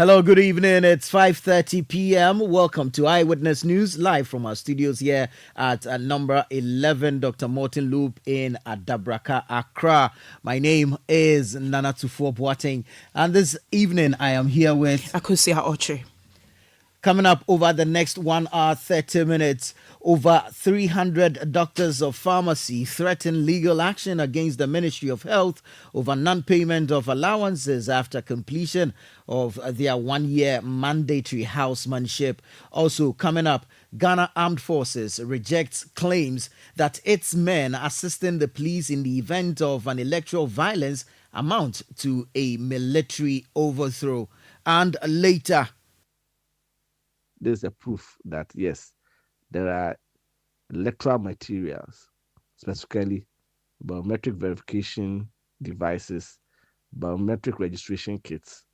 Hello, good evening. It's 5:30 p.m. Welcome to Eyewitness News live from our studios here at number 11 Dr. Morton Loop in Adabraka, Accra. My name is Nana Tufo Boateng, and this evening I am here with Akusia Oche. Coming up over the next 1 hour, 30 minutes, over 300 doctors of pharmacy threaten legal action against the Ministry of Health over non-payment of allowances after completion of their 1-year mandatory housemanship. Also coming up, Ghana Armed Forces rejects claims that its men assisting the police in the event of an electoral violence amount to a military overthrow. And later, there's a proof that, yes, there are electoral materials, specifically biometric verification devices, biometric registration kits,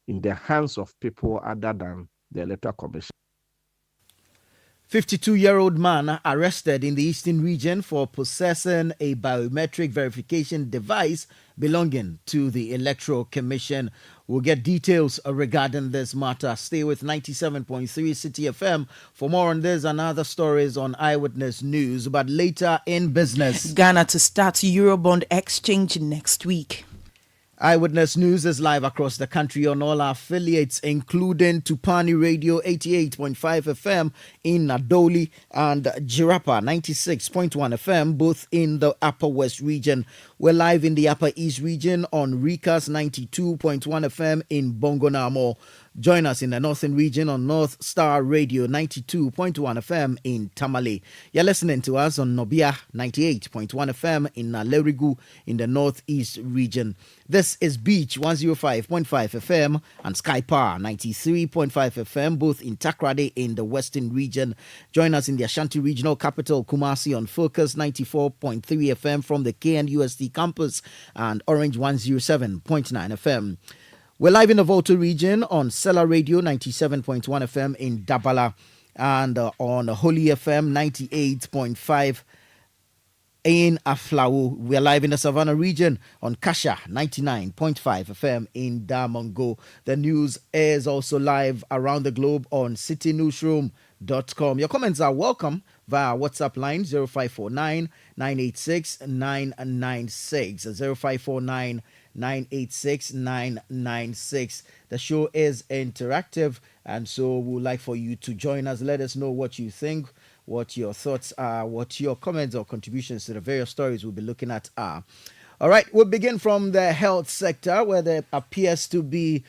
in the hands of people other than the Electoral Commission. 52-year-old man arrested in the Eastern region for possessing a biometric verification device belonging to the Electoral Commission. We'll get details regarding this matter. Stay with 97.3 Citi FM for more on this and other stories on Eyewitness News. But later in business, Ghana to start Eurobond exchange next week. Eyewitness News is live across the country on all our affiliates, including Tupani Radio 88.5 FM in Nadoli and Jirapa 96.1 FM, both in the Upper West region. We're live in the Upper East region on Rikas 92.1 FM in Bongonamo. Join us in the Northern region on North Star Radio 92.1 FM in Tamale. You're listening to us on Nobia 98.1 FM in Nalerigu in the Northeast region. This is Beach 105.5 FM and Sky Power 93.5 FM, both in Takrade in the Western region. Join us in the Ashanti Regional Capital, Kumasi, on Focus 94.3 FM from the KNUST campus and Orange 107.9 FM. We're live in the Volta region on Sela Radio 97.1 FM in Dabala and on Holy FM 98.5 in Aflawo. We're live in the Savannah region on Kasha 99.5 FM in Damongo. The news is also live around the globe on CityNewsroom.com. Your comments are welcome via WhatsApp line 0549 986 996 0549 986 996. The show is interactive, and so we would like for you to join us. Let us know what you think, what your thoughts are, what your comments or contributions to the various stories we'll be looking at are. All right, we'll begin from the health sector, where there appears to be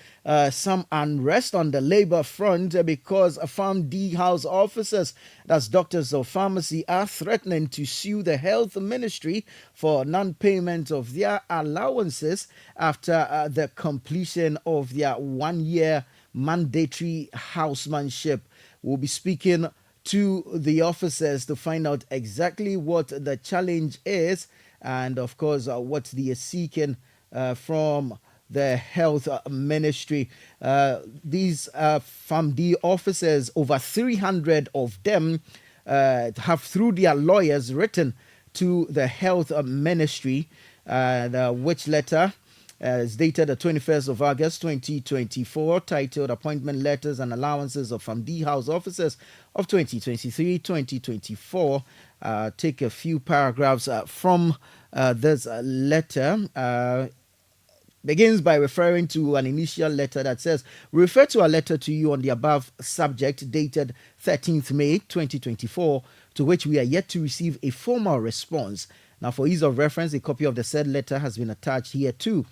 some unrest on the labor front because Farm D House officers, that's doctors of pharmacy, are threatening to sue the health ministry for non-payment of their allowances after the completion of their 1-year mandatory housemanship. We'll be speaking to the officers to find out exactly what the challenge is and, of course, what they are seeking from the health ministry. These FAMD officers, over 300 of them, have, through their lawyers, written to the health ministry, which letter is dated the 21st of August 2024, titled Appointment Letters and Allowances of FAMD House Officers of 2023-2024. Take a few paragraphs from this letter. Begins by referring to an initial letter that says, "We refer to a letter to you on the above subject dated 13th May 2024, to which we are yet to receive a formal response. Now, for ease of reference, a copy of the said letter has been attached here too.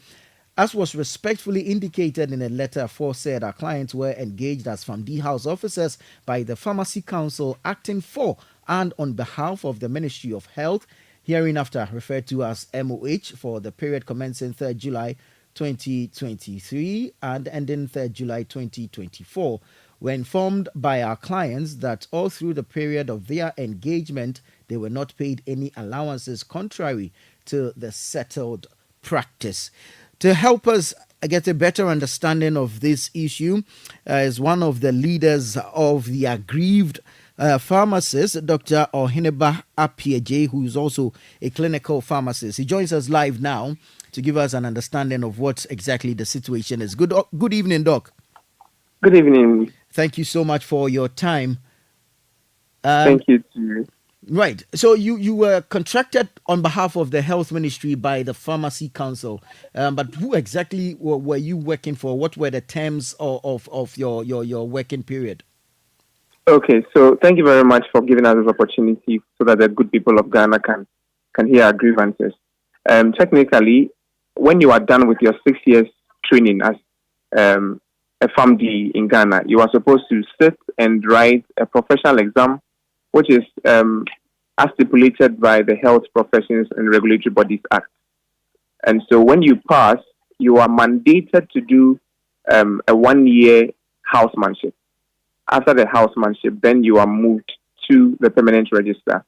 As was respectfully indicated in the letter aforesaid, our clients were engaged as FAMD House officers by the Pharmacy Council acting for and on behalf of the Ministry of Health, hereinafter referred to as MOH, for the period commencing 3rd July 2023 and ending 3rd July 2024. Were informed by our clients that all through the period of their engagement, they were not paid any allowances contrary to the settled practice." To help us get a better understanding of this issue is one of the leaders of the aggrieved pharmacists, Dr. Ohineba Apieje, who is also a clinical pharmacist. He joins us live now to give us an understanding of what exactly the situation is. Good evening, Doc. Good evening. Thank you so much for your time. Um, Thank you too. right. So you were contracted on behalf of the Health Ministry by the Pharmacy Council, but who exactly were you working for? What were the terms of your working period? Okay, so thank you very much for giving us this opportunity so that the good people of Ghana can hear our grievances. Technically, when you are done with your 6 years training as a PharmD in Ghana, you are supposed to sit and write a professional exam, which is as stipulated by the Health Professions and Regulatory Bodies Act. And so when you pass, you are mandated to do a 1 year housemanship. After the housemanship, then you are moved to the permanent register.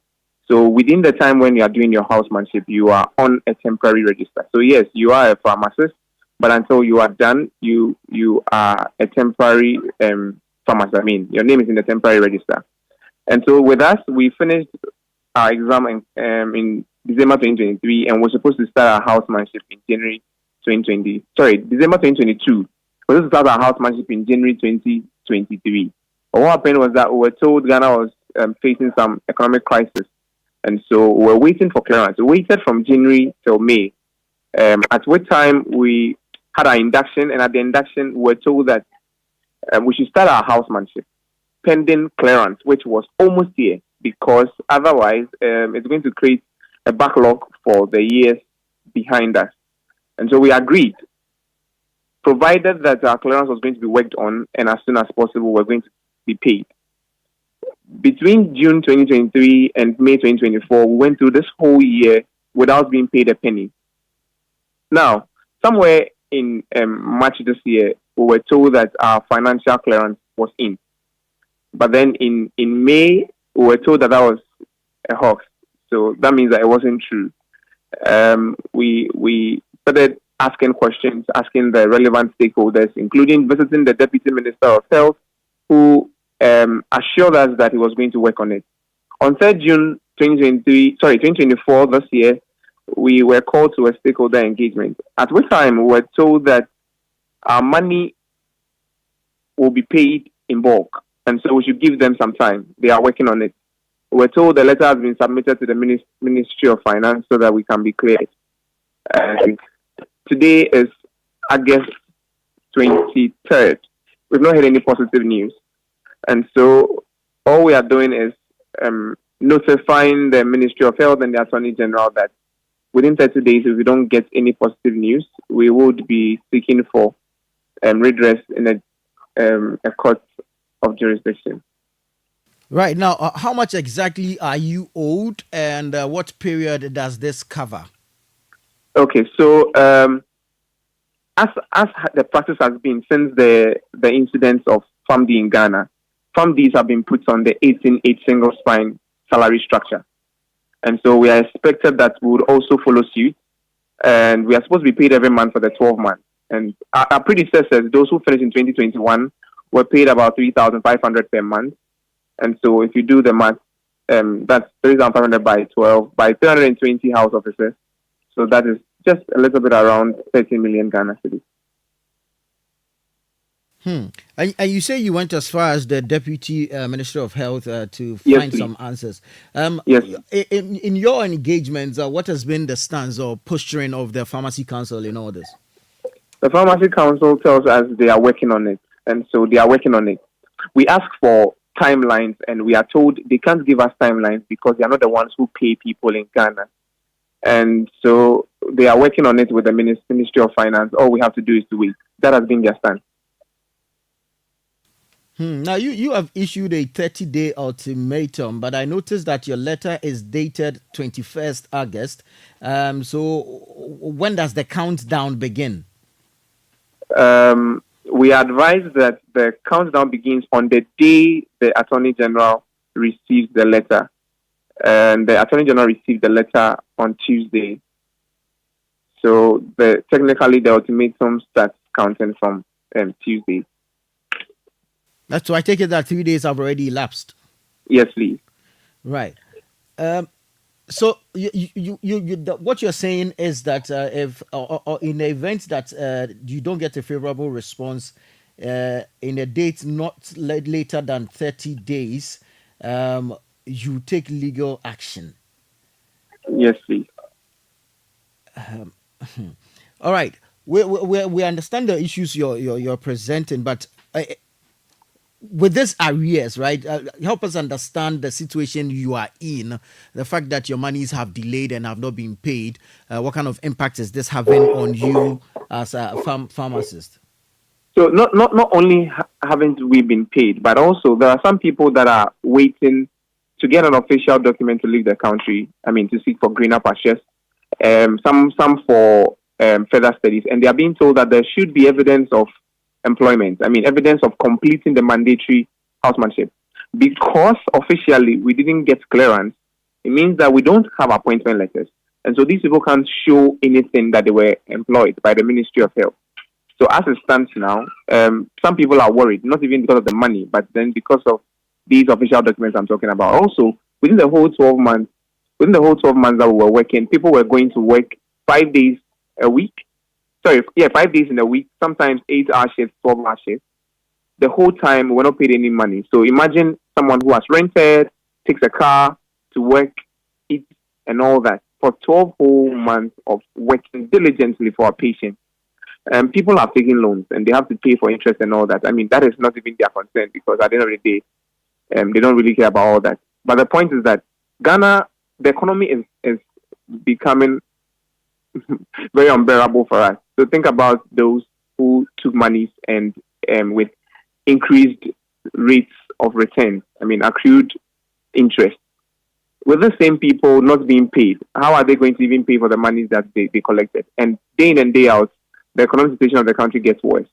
So within the time when you are doing your housemanship, you are on a temporary register. So yes, you are a pharmacist, but until you are done, you are a temporary pharmacist. I mean, your name is in the temporary register. And so with us, we finished our exam in December 2023, and we're supposed to start our housemanship in January 2020. Sorry, December 2022. We're supposed to start our housemanship in January 2023. But what happened was that we were told Ghana was facing some economic crisis, and so we were waiting for clearance. We waited from January till May, at which time we had our induction, and at the induction we were told that we should start our housemanship pending clearance, which was almost here, because otherwise it's going to create a backlog for the years behind us. And so we agreed, provided that our clearance was going to be worked on, and as soon as possible we're going to be paid. Between June 2023 and May 2024, we went through this whole year without being paid a penny. Now, somewhere in March this year, we were told that our financial clearance was in. But then in May, we were told that was a hoax. So that means that it wasn't true. We started asking questions, asking the relevant stakeholders, including visiting the Deputy Minister of Health, who assured us that he was going to work on it. On 3rd June 2024, this year, we were called to a stakeholder engagement, at which time we were told that our money will be paid in bulk, and so we should give them some time. They are working on it. We were told the letter has been submitted to the Ministry of Finance so that we can be cleared. And today is August 23rd. We've not heard any positive news. And so all we are doing is notifying the Ministry of Health and the Attorney General that within 30 days, if we don't get any positive news, we would be seeking for redress in a court of jurisdiction. Right. Now, how much exactly are you owed, and what period does this cover? Okay, so as the practice has been since the incidents of PharmD in Ghana, PharmDs have been put on the 18-8 single spine salary structure. And so we are expected that we would also follow suit, and we are supposed to be paid every month for the 12 months. And our predecessors, those who finished in 2021, were paid about 3,500 per month. And so if you do the math, that's 3,500 by 12, by 320 house officers. So that is just a little bit around 30 million Ghana cedis. And you say you went as far as the Deputy Minister of Health to Yes, find please. some answers. Yes. In your engagements, what has been the stance or posturing of the Pharmacy Council in all this? The Pharmacy Council tells us they are working on it, and so they are working on it. We ask for timelines, and we are told they can't give us timelines because they are not the ones who pay people in Ghana. And so they are working on it with the Ministry of Finance. All we have to do is to wait. That has been their stance. Now, you have issued a 30-day ultimatum, but I noticed that your letter is dated 21st August. So when does the countdown begin? We advise that the countdown begins on the day the Attorney General receives the letter. And the Attorney General received the letter on Tuesday. So technically the ultimatum starts counting from Tuesday. That's so I take it that 3 days have already elapsed. Yes, please. Right. So what you're saying is that if or in the event that you don't get a favorable response, in a date not later than 30 days, you take legal action. Yes, please. All right. We understand the issues you're presenting, but with this arrears, right? Help us understand the situation you are in, the fact that your monies have delayed and have not been paid. What kind of impact is this having on you as a pharmacist? So not only haven't we been paid, but also there are some people that are waiting to get an official document to leave the country. I mean, to seek for greener pastures. Some for further studies, and they are being told that there should be evidence of employment. I mean, evidence of completing the mandatory housemanship. Because officially we didn't get clearance, it means that we don't have appointment letters, and so these people can't show anything that they were employed by the Ministry of Health. So as it stands now, some people are worried, not even because of the money, but then because of these official documents I'm talking about. Also, within the whole 12 months that we were working, people were going to work 5 days a week. 5 days in a week, sometimes 8-hour shifts, 12-hour shifts. The whole time, we were not paid any money. So imagine someone who has rented, takes a car to work, eat, and all that for 12 whole months of working diligently for a patient. People are taking loans and they have to pay for interest and all that. I mean, that is not even their concern, because at the end of the day, they don't really care about all that. But the point is that Ghana, the economy is becoming very unbearable for us. So think about those who took monies and with increased rates of return, I mean, accrued interest. With the same people not being paid, how are they going to even pay for the money that they collected? And day in and day out, the economic situation of the country gets worse.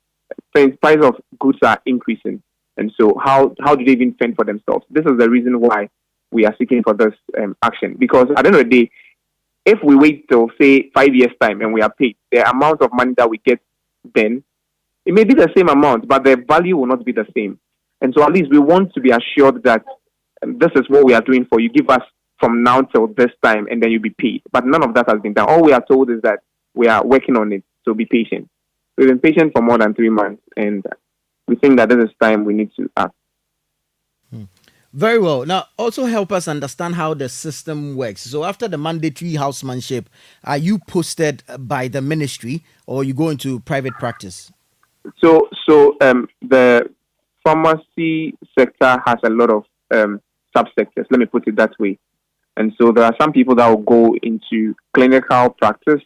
Price of goods are increasing. And so how do they even fend for themselves? This is the reason why we are seeking for this action. Because at the end of the day, if we wait till, say, 5 years' time and we are paid, the amount of money that we get then, it may be the same amount, but the value will not be the same. And so at least we want to be assured that this is what we are doing for you. Give us from now till this time and then you'll be paid. But none of that has been done. All we are told is that we are working on it, so be patient. We've been patient for more than 3 months, and we think that this is time we need to act. Very well. Now, also help us understand how the system works. So after the mandatory housemanship, are you posted by the ministry or you go into private practice? So the pharmacy sector has a lot of subsectors, let me put it that way. And so there are some people that will go into clinical practice,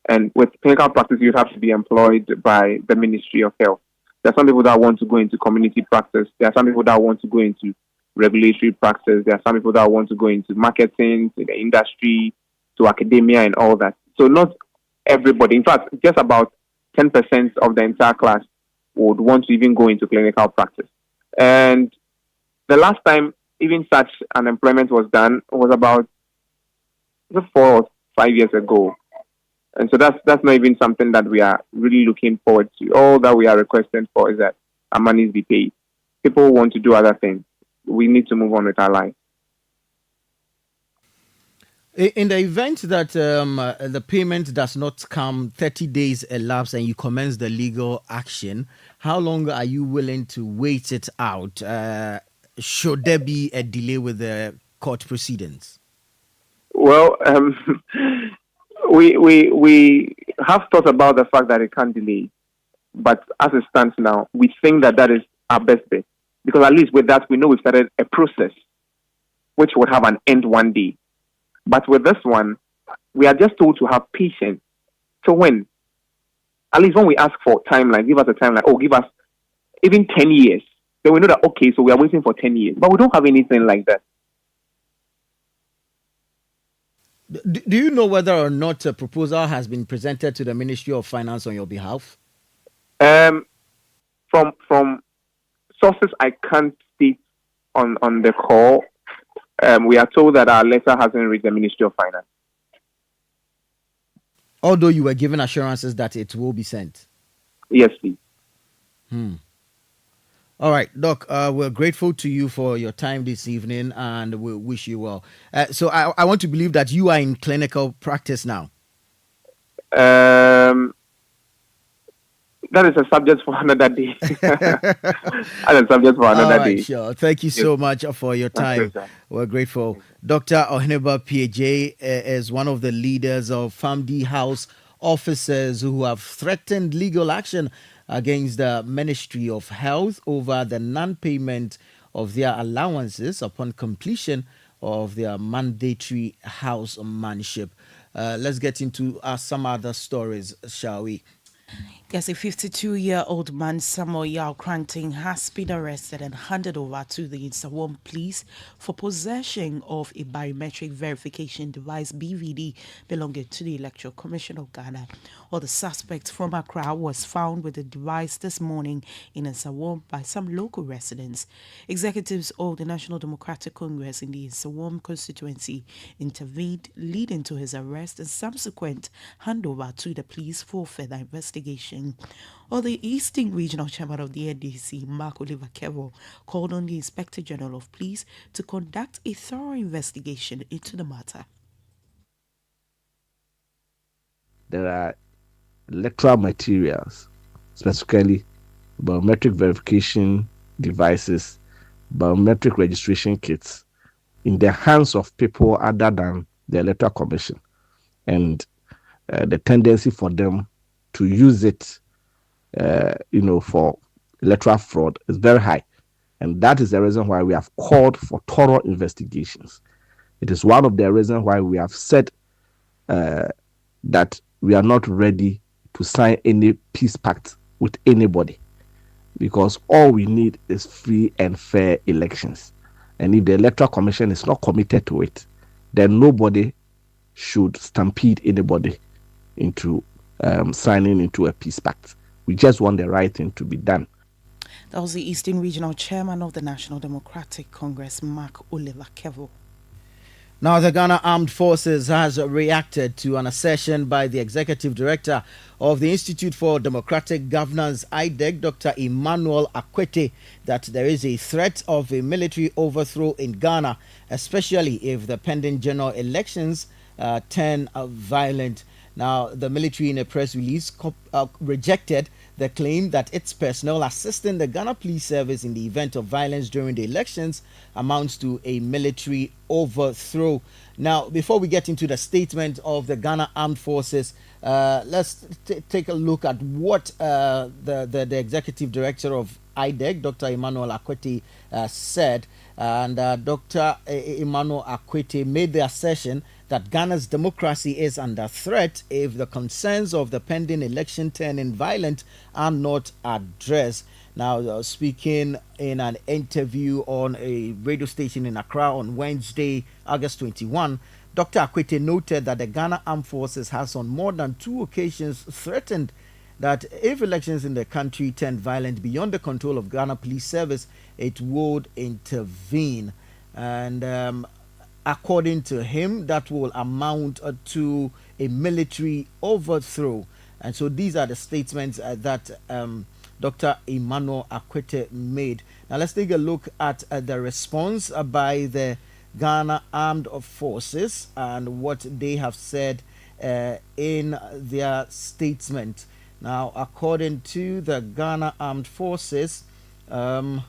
and with clinical practice, you have to be employed by the Ministry of Health. There are some people that want to go into community practice. There are some people that want to go into regulatory practice. There are some people that want to go into marketing, to the industry, to academia, and all that. So not everybody. In fact, just about 10% of the entire class would want to even go into clinical practice. And the last time even such an employment was done was about 4 or 5 years ago. And so that's not even something that we are really looking forward to. All that we are requesting for is that our monies be paid. People want to do other things. We need to move on with our life. In the event that the payment does not come, 30 days elapse and you commence the legal action, how long are you willing to wait it out? Should there be a delay with the court proceedings? Well, we have thought about the fact that it can't delay, but as it stands now, we think that is our best bet, because at least with that we know we've started a process which would have an end one day. But with this one, we are just told to have patience. So when, at least when we ask for timeline, give us a timeline, give us even 10 years, then we know that, okay, so we are waiting for 10 years. But we don't have anything like that. Do you know whether or not a proposal has been presented to the Ministry of Finance on your behalf? From sources I can't state on the call, we are told that our letter hasn't reached the Ministry of Finance. Although you were given assurances that it will be sent? Yes, please. All right, Doc, we're grateful to you for your time this evening and we wish you well. So I want to believe that you are in clinical practice now. That is a subject for another day. That is a subject for All another right, day. sure. Thank you Yes, so much for your my time. pleasure. We're grateful. Dr. Oheneba PJ is one of the leaders of FAMD House officers who have threatened legal action against the Ministry of Health over the non-payment of their allowances upon completion of their mandatory house manship. Let's get into some other stories, shall we? Yes, a 52-year-old man, Samuel Yao Cranting, has been arrested and handed over to the Insawam police for possession of a biometric verification device, BVD, belonging to the Electoral Commission of Ghana. Well, the suspect from Accra was found with the device this morning in Insawam by some local residents. Executives of the National Democratic Congress in the Insawam constituency intervened, leading to his arrest and subsequent handover to the police for further investigation. Or the Eastern Regional Chairman of the NDC, Mark Oliver Kevo, called on the Inspector General of Police to conduct a thorough investigation into the matter. There are electoral materials, specifically biometric verification devices, biometric registration kits, in the hands of people other than the Electoral Commission, and the tendency for them to use it, for electoral fraud is very high. And that is the reason why we have called for thorough investigations. It is one of the reasons why we have said that we are not ready to sign any peace pact with anybody, because all we need is free and fair elections. And if the Electoral Commission is not committed to it, then nobody should stampede anybody into signing into a peace pact. We just want the right thing to be done. That was the Eastern Regional Chairman of the National Democratic Congress, Mark Oliver Kevo. Now, the Ghana Armed Forces has reacted to an assertion by the Executive Director of the Institute for Democratic Governance, IDEC, Dr. Emmanuel Akwete, that there is a threat of a military overthrow in Ghana, especially if the pending general elections turn violent. Now, the military, in a press release, rejected the claim that its personnel assisting the Ghana Police Service in the event of violence during the elections amounts to a military overthrow. Now, before we get into the statement of the Ghana Armed Forces, let's take a look at what the Executive Director of IDEC, Dr. Emmanuel Akwete, said. And Dr. Emmanuel Akwete made the assertion that Ghana's democracy is under threat if the concerns of the pending election turning violent are not addressed. Now, speaking in an interview on a radio station in Accra on Wednesday, August 21, Dr. Akwete noted that the Ghana Armed Forces has on more than 2 occasions threatened that if elections in the country turn violent beyond the control of Ghana Police Service, it would intervene. And according to him, that will amount to a military overthrow. And so these are the statements that Dr. Emmanuel Akwete made. Now let's take a look at the response by the Ghana Armed Forces and what they have said in their statement. Now, according to the Ghana Armed Forces, the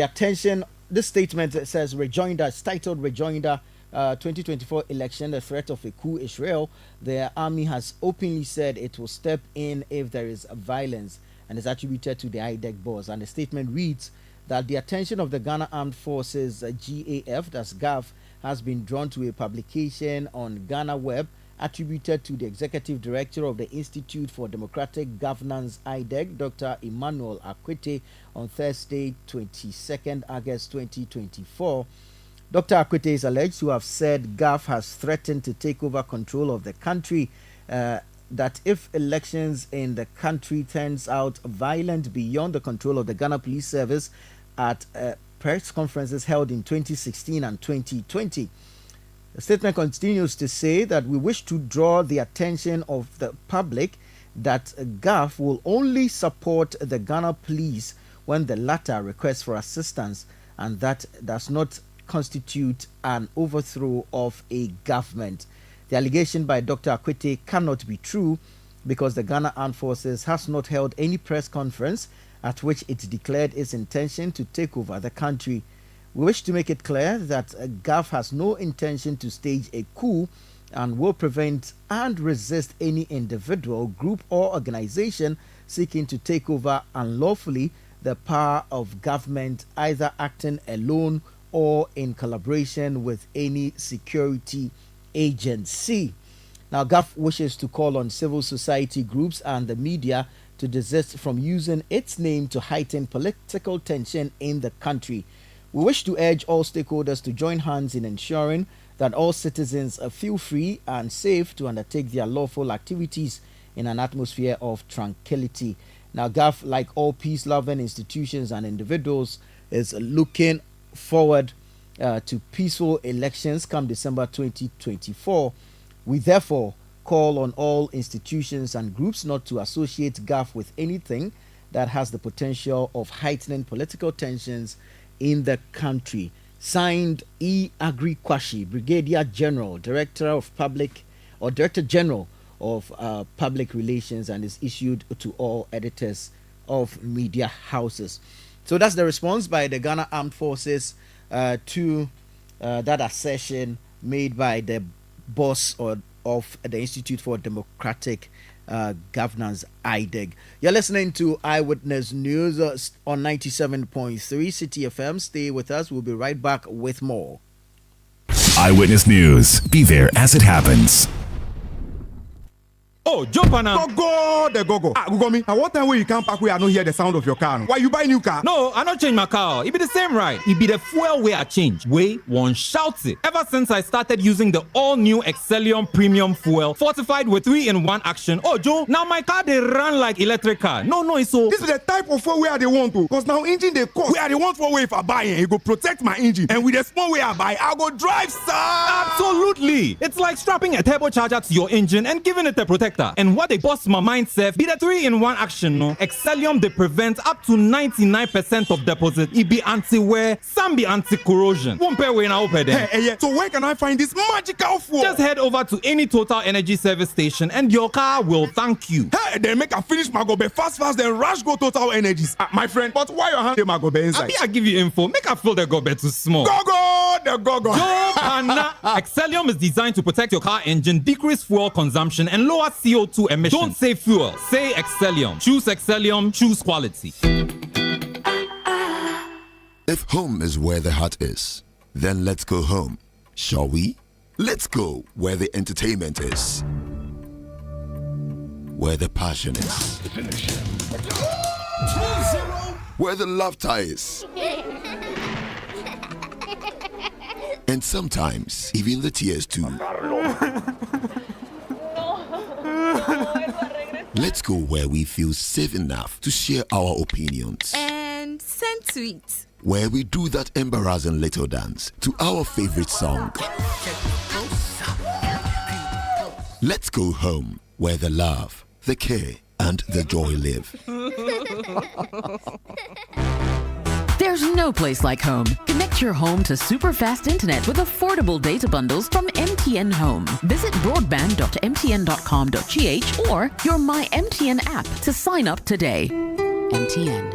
attention, this statement says rejoinder, it's titled Rejoinder 2024 election, the threat of a coup Israel. The army has openly said it will step in if there is violence, and is attributed to the IDEC boss. And the statement reads that the attention of the Ghana Armed Forces, GAF, that's GAF, has been drawn to a publication on Ghana Web attributed to the Executive Director of the Institute for Democratic Governance, IDEC, Dr. Emmanuel Akwete, on Thursday, 22nd August 2024. Dr. Akwete is alleged to have said GAF has threatened to take over control of the country, that if elections in the country turns out violent beyond the control of the Ghana Police Service at press conferences held in 2016 and 2020. The statement continues to say that we wish to draw the attention of the public that GAF will only support the Ghana police when the latter requests for assistance, and that does not constitute an overthrow of a government. The allegation by Dr. Akwete cannot be true, because the Ghana Armed Forces has not held any press conference at which it declared its intention to take over the country. We wish to make it clear that GAF has no intention to stage a coup and will prevent and resist any individual, group, or organization seeking to take over unlawfully the power of government, either acting alone or in collaboration with any security agency. Now, GAF wishes to call on civil society groups and the media to desist from using its name to heighten political tension in the country. We wish to urge all stakeholders to join hands in ensuring that all citizens feel free and safe to undertake their lawful activities in an atmosphere of tranquility. Now, GAF, like all peace-loving institutions and individuals, is looking forward to peaceful elections come December 2024. We therefore call on all institutions and groups not to associate GAF with anything that has the potential of heightening political tensions in the country. Signed, E. Agri Kwashi, Brigadier General, Director General of Public Relations, and is issued to all editors of media houses. So that's the response by the Ghana Armed Forces to that assertion made by the boss of the Institute for Democratic Governance, IDEG. You're listening to Eyewitness News on 97.3 Citi FM. Stay with us. We'll be right back with more. Eyewitness News. Be there as it happens. Oh, jump on now. Go. Gugomi, at what time will you come back where I don't hear the sound of your car? Why you buy new car? No, I don't change my car. It be the same ride. It be the fuel way I change. Way one shouts it. Ever since I started using the all-new Excellium Premium Fuel, fortified with 3-in-1 action. Oh, Joe, now my car they run like electric car. No, it's so. This is the type of fuel where they want to. Because now engine they cost. Where they want for way if I buy it, it go protect my engine. And with the small way I buy, I go drive, sir. Absolutely. It's like strapping a turbocharger to your engine and giving it a protector. And what they bust my mindset be the 3-in-1 action, no? Excellium they prevent up to 99% of deposit. It be anti-wear, some be anti-corrosion. Won't pay when I open there. Hey, so where can I find this magical fuel? Just head over to any Total Energy service station and your car will thank you. Hey, then make a finish my gobe fast, then rush go Total Energies. My friend, but why your hand my gobe inside? I give you info. Make I feel the gobe too small. Go. Excellium is designed to protect your car engine, decrease fuel consumption, and lower CO2 emissions. Don't say fuel, say Excellium. Choose Excellium, choose quality. If home is where the heart is, then let's go home, shall we? Let's go where the entertainment is, where the passion is, where the laughter is, and sometimes even the tears too. Let's go where we feel safe enough to share our opinions. And send tweets. Where we do that embarrassing little dance to our favorite song. Let's go home where the love, the care, and the joy live. There's no place like home. Connect your home to super fast internet with affordable data bundles from MTN Home. Visit broadband.mtn.com.gh or your My MTN app to sign up today. MTN.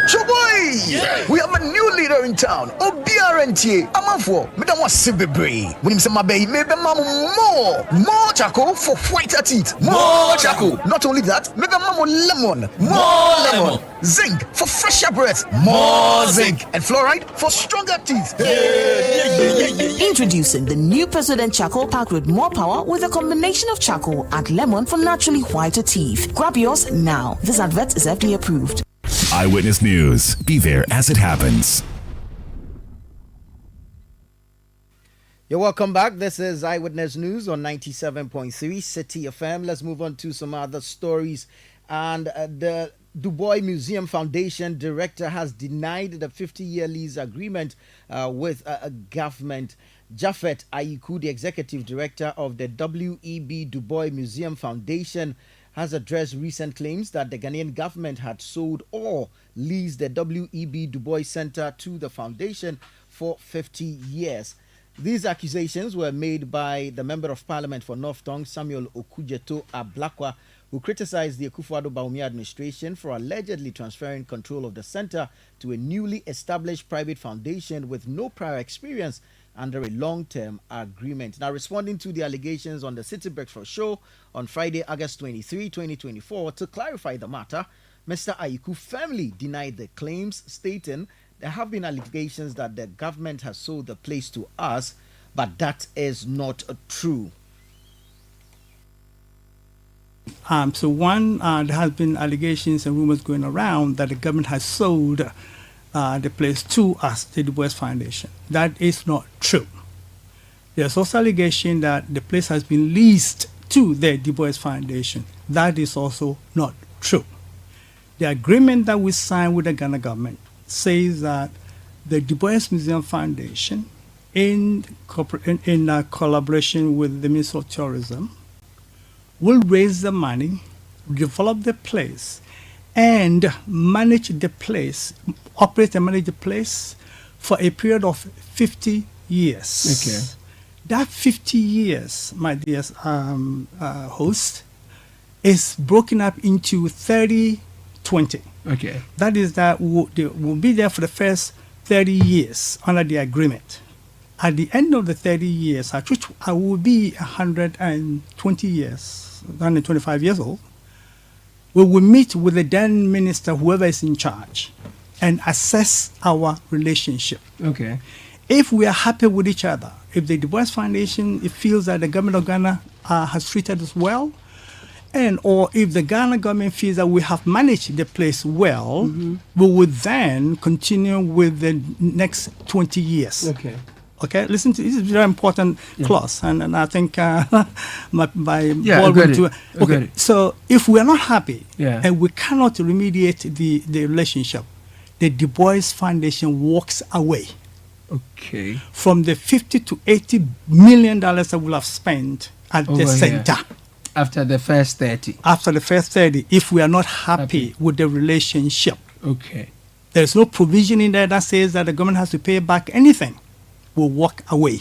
Choboy! We have a new leader in town. OBRNT. Amanfo. Madam was Sibibre. When him say my baby, maybe more charcoal for whiter teeth. More charcoal. Not only that, maybe lemon. More lemon. Zinc for fresher breath. More zinc. And fluoride for stronger teeth. Introducing the new President Charcoal packed with more power with a combination of charcoal and lemon for naturally whiter teeth. Grab yours now. This advert is FDA approved. Eyewitness News. Be there as it happens. You're welcome back. This is Eyewitness News on 97.3 Citi FM. Let's move on to some other stories. And the Bois Museum Foundation director has denied the 50-year lease agreement with a government. Japhet Ayiku, the executive director of the W.E.B. Du Bois Museum Foundation, has addressed recent claims that the Ghanaian government had sold or leased the W.E.B. Du Bois Center to the foundation for 50 years. These accusations were made by the Member of Parliament for North Tongue, Samuel Okujeto Ablakwa, who criticized the Akufo-Addo Bawumia administration for allegedly transferring control of the center to a newly established private foundation with no prior experience under a long-term agreement. Now, responding to the allegations on the Citi Breakfast Show on Friday, August 23, 2024, to clarify the matter, Mr. Ayiku firmly denied the claims, stating there have been allegations that the government has sold the place to us, but that is not true. So one, there has been allegations and rumors going around that the government has sold the place to us, the Du Bois Foundation. That is not true. There's also allegation that the place has been leased to the Du Bois Foundation. That is also not true. The agreement that we signed with the Ghana government says that the Du Bois Museum Foundation, in collaboration with the Ministry of Tourism, will raise the money, develop the place, and manage the place, operate and manage the place for a period of 50 years. Okay. That 50 years, my dear host, is broken up into 30-20. Okay. That is that we'll be there for the first 30 years under the agreement. At the end of the 30 years, at which I will be 120 years, 125 years old, we will meet with the then minister, whoever is in charge, and assess our relationship. Okay. If we are happy with each other, if the Du Bois Foundation feels that the government of Ghana has treated us well, and or if the Ghana government feels that we have managed the place well, we would then continue with the next 20 years. Okay. Okay, listen to this is a very important clause, and I think my okay. So if we are not happy and we cannot remediate the relationship, the Du Bois Foundation walks away. Okay. From the $50 to $80 million that we'll have spent at the center. After the first 30. After the first 30, if we are not happy with the relationship. Okay. There's no provision in there that says that the government has to pay back anything. We'll walk away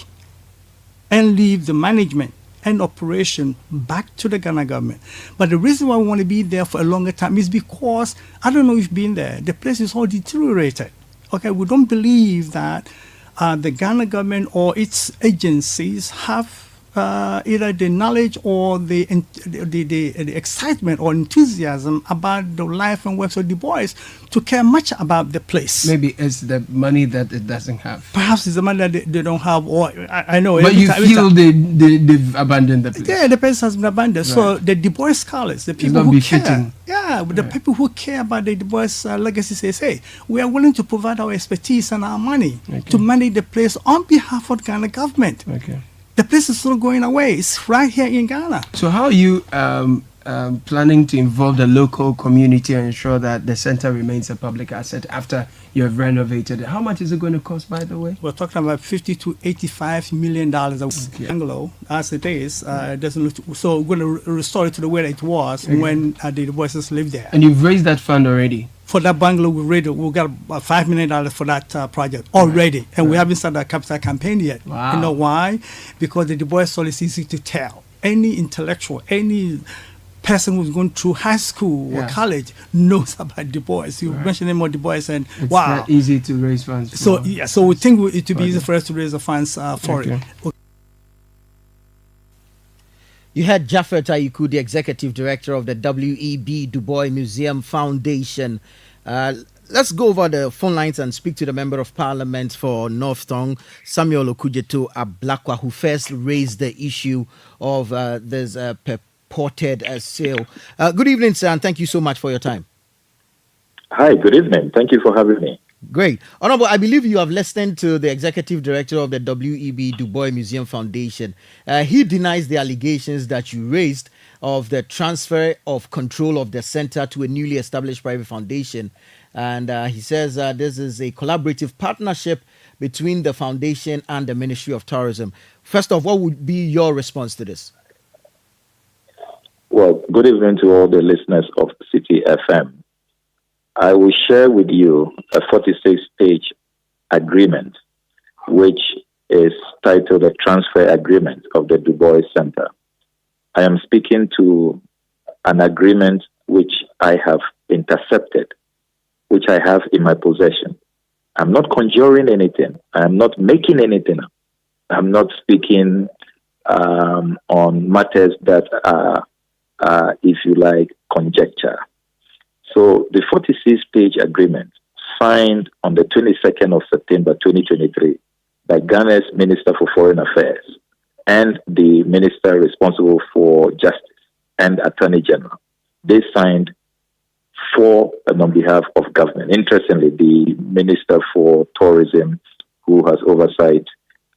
and leave the management and operation back to the Ghana government. But the reason why we want to be there for a longer time is because, I don't know if you've been there, the place is all deteriorated. Okay, we don't believe that the Ghana government or its agencies have either the knowledge or the excitement or enthusiasm about the life and works of Du Bois to care much about the place. Maybe it's the money that it doesn't have. Perhaps it's the money that they don't have, or I know. But you feel they've abandoned the place. Yeah, the place has been abandoned. Right. So the Du Bois scholars, the people who care, the people who care about the Du Bois legacy says, hey, we are willing to provide our expertise and our money to manage the place on behalf of the Ghana government. Okay. The place is still going away. It's right here in Ghana. So how are you planning to involve the local community and ensure that the center remains a public asset after you have renovated it? How much is it going to cost, by the way? We're talking about $50 to $85 million. Anglo, as it is, doesn't look so we're going to restore it to the way it was when the Du Boises lived there. And you've raised that fund already? For that bungalow, we got about $5 million for that project already, and we haven't started a capital campaign yet. Wow. You know why? Because the Du Bois story is easy to tell. Any intellectual, any person who's going through high school or college knows about Du Bois. You mention him or Du Bois, and it's not easy to raise funds. So so we think it would be easy for us to raise the funds for it. You had Jafet Ayiku, the executive director of the W.E.B. Du Bois Museum Foundation. Let's go over the phone lines and speak to the Member of Parliament for North Tongue, Samuel Okujeto Ablakwa, who first raised the issue of this purported sale. Good evening, sir, and thank you so much for your time. Hi, good evening. Thank you for having me. Great. Honorable, I believe you have listened to the executive director of the W.E.B. Du Bois Museum Foundation. He denies the allegations that you raised of the transfer of control of the center to a newly established private foundation. And he says this is a collaborative partnership between the foundation and the Ministry of Tourism. First off, what would be your response to this? Well, good evening to all the listeners of Citi FM. I will share with you a 46-page agreement which is titled The Transfer Agreement of the Du Bois Center. I am speaking to an agreement which I have intercepted, which I have in my possession. I'm not conjuring anything. I'm not making anything up. I'm not speaking on matters that are, if you like, conjecture. So the 46-page agreement signed on the 22nd of September 2023 by Ghana's Minister for Foreign Affairs and the Minister responsible for Justice and Attorney General. They signed for and on behalf of government. Interestingly, the Minister for Tourism, who has oversight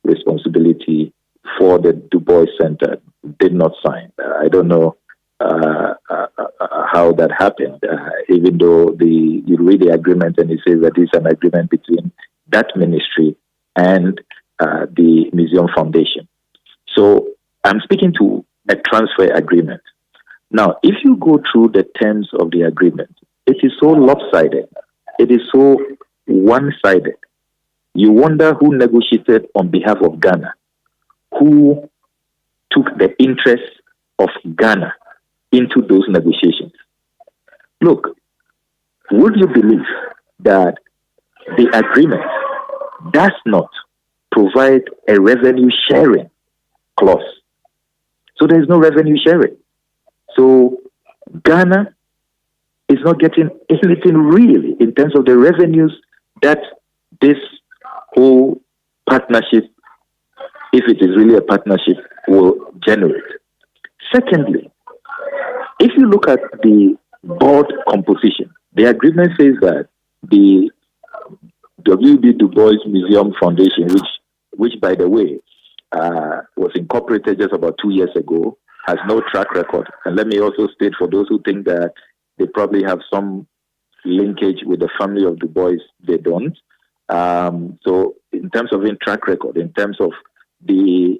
responsibility for the Du Bois Center, did not sign. I don't know how that happened, even though you read the agreement and it says that it's an agreement between that ministry and the Museum Foundation. So I'm speaking to a transfer agreement. Now, if you go through the terms of the agreement, it is so lopsided. It is so one-sided. You wonder who negotiated on behalf of Ghana, who took the interests of Ghana into those negotiations. Look, would you believe that the agreement does not provide a revenue sharing clause? So there is no revenue sharing. So Ghana is not getting anything really in terms of the revenues that this whole partnership, if it is really a partnership, will generate. Secondly, if you look at the board composition, the agreement says that the W.B. Du Bois Museum Foundation, which by the way, was incorporated just about 2 years ago, has no track record. And let me also state for those who think that they probably have some linkage with the family of Du Bois, they don't. So in terms of track record, in terms of the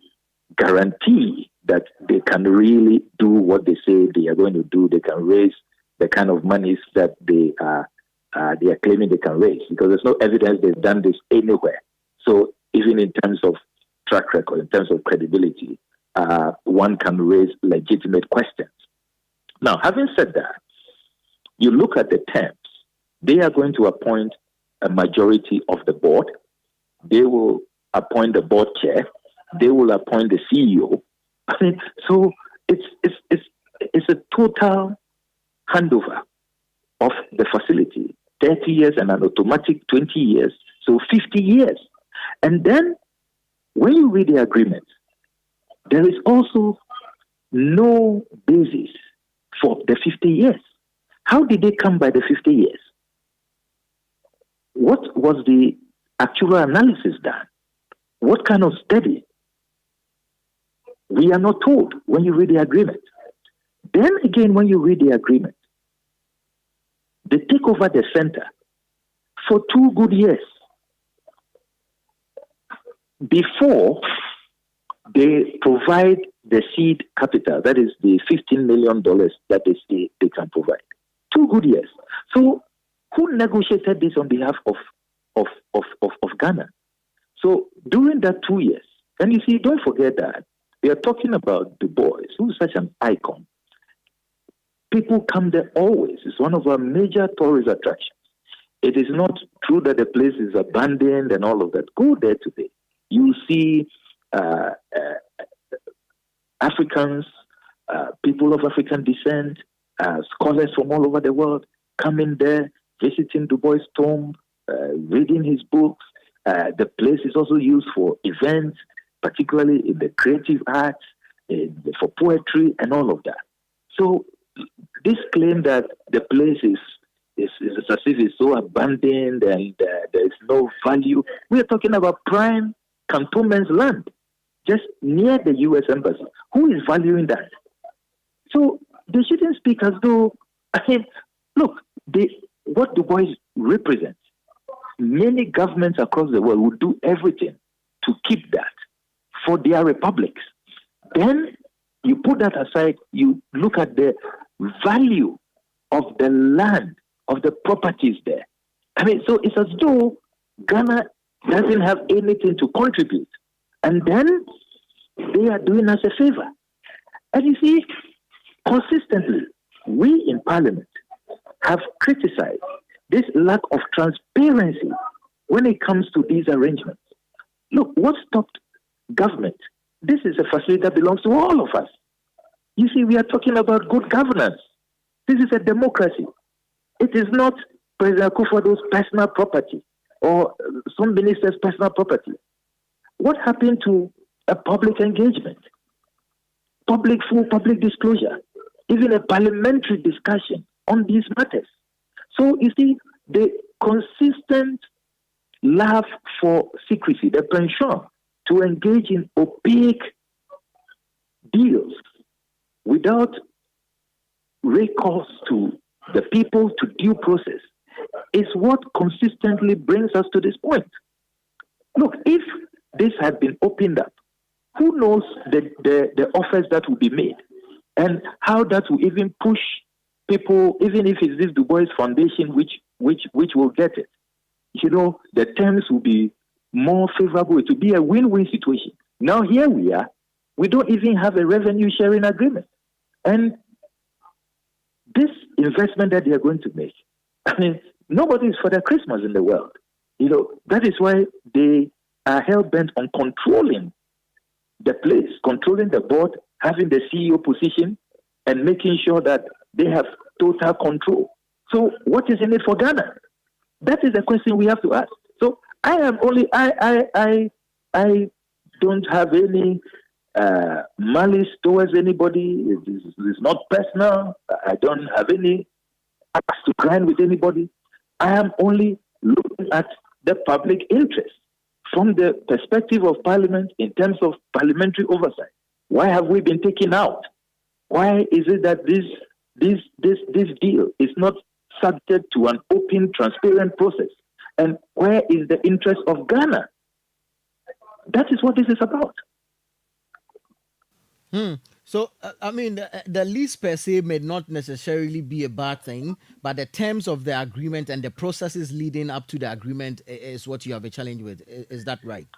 guarantee that they can really do what they say they are going to do, they can raise the kind of monies that they are claiming they can raise, because there's no evidence they've done this anywhere. So even in terms of track record, in terms of credibility, one can raise legitimate questions. Now, having said that, you look at the terms. They are going to appoint a majority of the board. They will appoint the board chair. They will appoint the CEO. I mean, so it's a total handover of the facility, 30 years and an automatic 20 years, so 50 years. And then when you read the agreement, there is also no basis for the 50 years. How did they come by the 50 years? What was the actual analysis done? What kind of study? We are not told when you read the agreement. Then again, when you read the agreement, they take over the center for 2 good years before they provide the seed capital, that is the $15 million that they say they can provide. 2 good years. So who negotiated this on behalf of Ghana? So during that 2 years, and you see, don't forget that we are talking about Du Bois, who's such an icon. People come there always. It's one of our major tourist attractions. It is not true that the place is abandoned and all of that. Go there today. You see Africans, people of African descent, scholars from all over the world coming there, visiting Du Bois' tomb, reading his books. The place is also used for events, particularly in the creative arts, for poetry and all of that. So this claim that the place is as if it's so abandoned and there is no value. We are talking about prime cantonment's land, just near the U.S. Embassy. Who is valuing that? So they shouldn't speak as though, look, what Du Bois represents, many governments across the world would do everything to keep that for their republics. Then you put that aside, you look at the value of the land, of the properties there. So it's as though Ghana doesn't have anything to contribute. And then they are doing us a favor. And you see, consistently, we in Parliament have criticized this lack of transparency when it comes to these arrangements. Look, what stopped government? This is a facility that belongs to all of us. You see, we are talking about good governance. This is a democracy. It is not President Akufo-Addo's personal property or some minister's personal property. What happened to a public engagement, full public disclosure, even a parliamentary discussion on these matters? So you see, the consistent love for secrecy, the penchant to engage in opaque deals without recourse to the people, to due process, is what consistently brings us to this point. Look, if this had been opened up, who knows the offers that will be made and how that will even push people, even if it's this Du Bois Foundation which will get it. You know, the terms will be more favorable. It will be a win-win situation. Now here we are. We don't even have a revenue sharing agreement. And this investment that they are going to make, I mean, nobody is for their Christmas in the world. You know, that is why they are hell-bent on controlling the place, controlling the board, having the CEO position, and making sure that they have total control. So what is in it for Ghana? That is the question we have to ask. So I don't have any malice towards anybody. It's not personal. I don't have any axe to grind with anybody. I am only looking at the public interest from the perspective of Parliament in terms of parliamentary oversight. Why have we been taken out? Why is it that this deal is not subject to an open, transparent process? And where is the interest of Ghana? That is what this is about. So, I mean, the lease per se may not necessarily be a bad thing, but the terms of the agreement and the processes leading up to the agreement is what you have a challenge with. Is that right?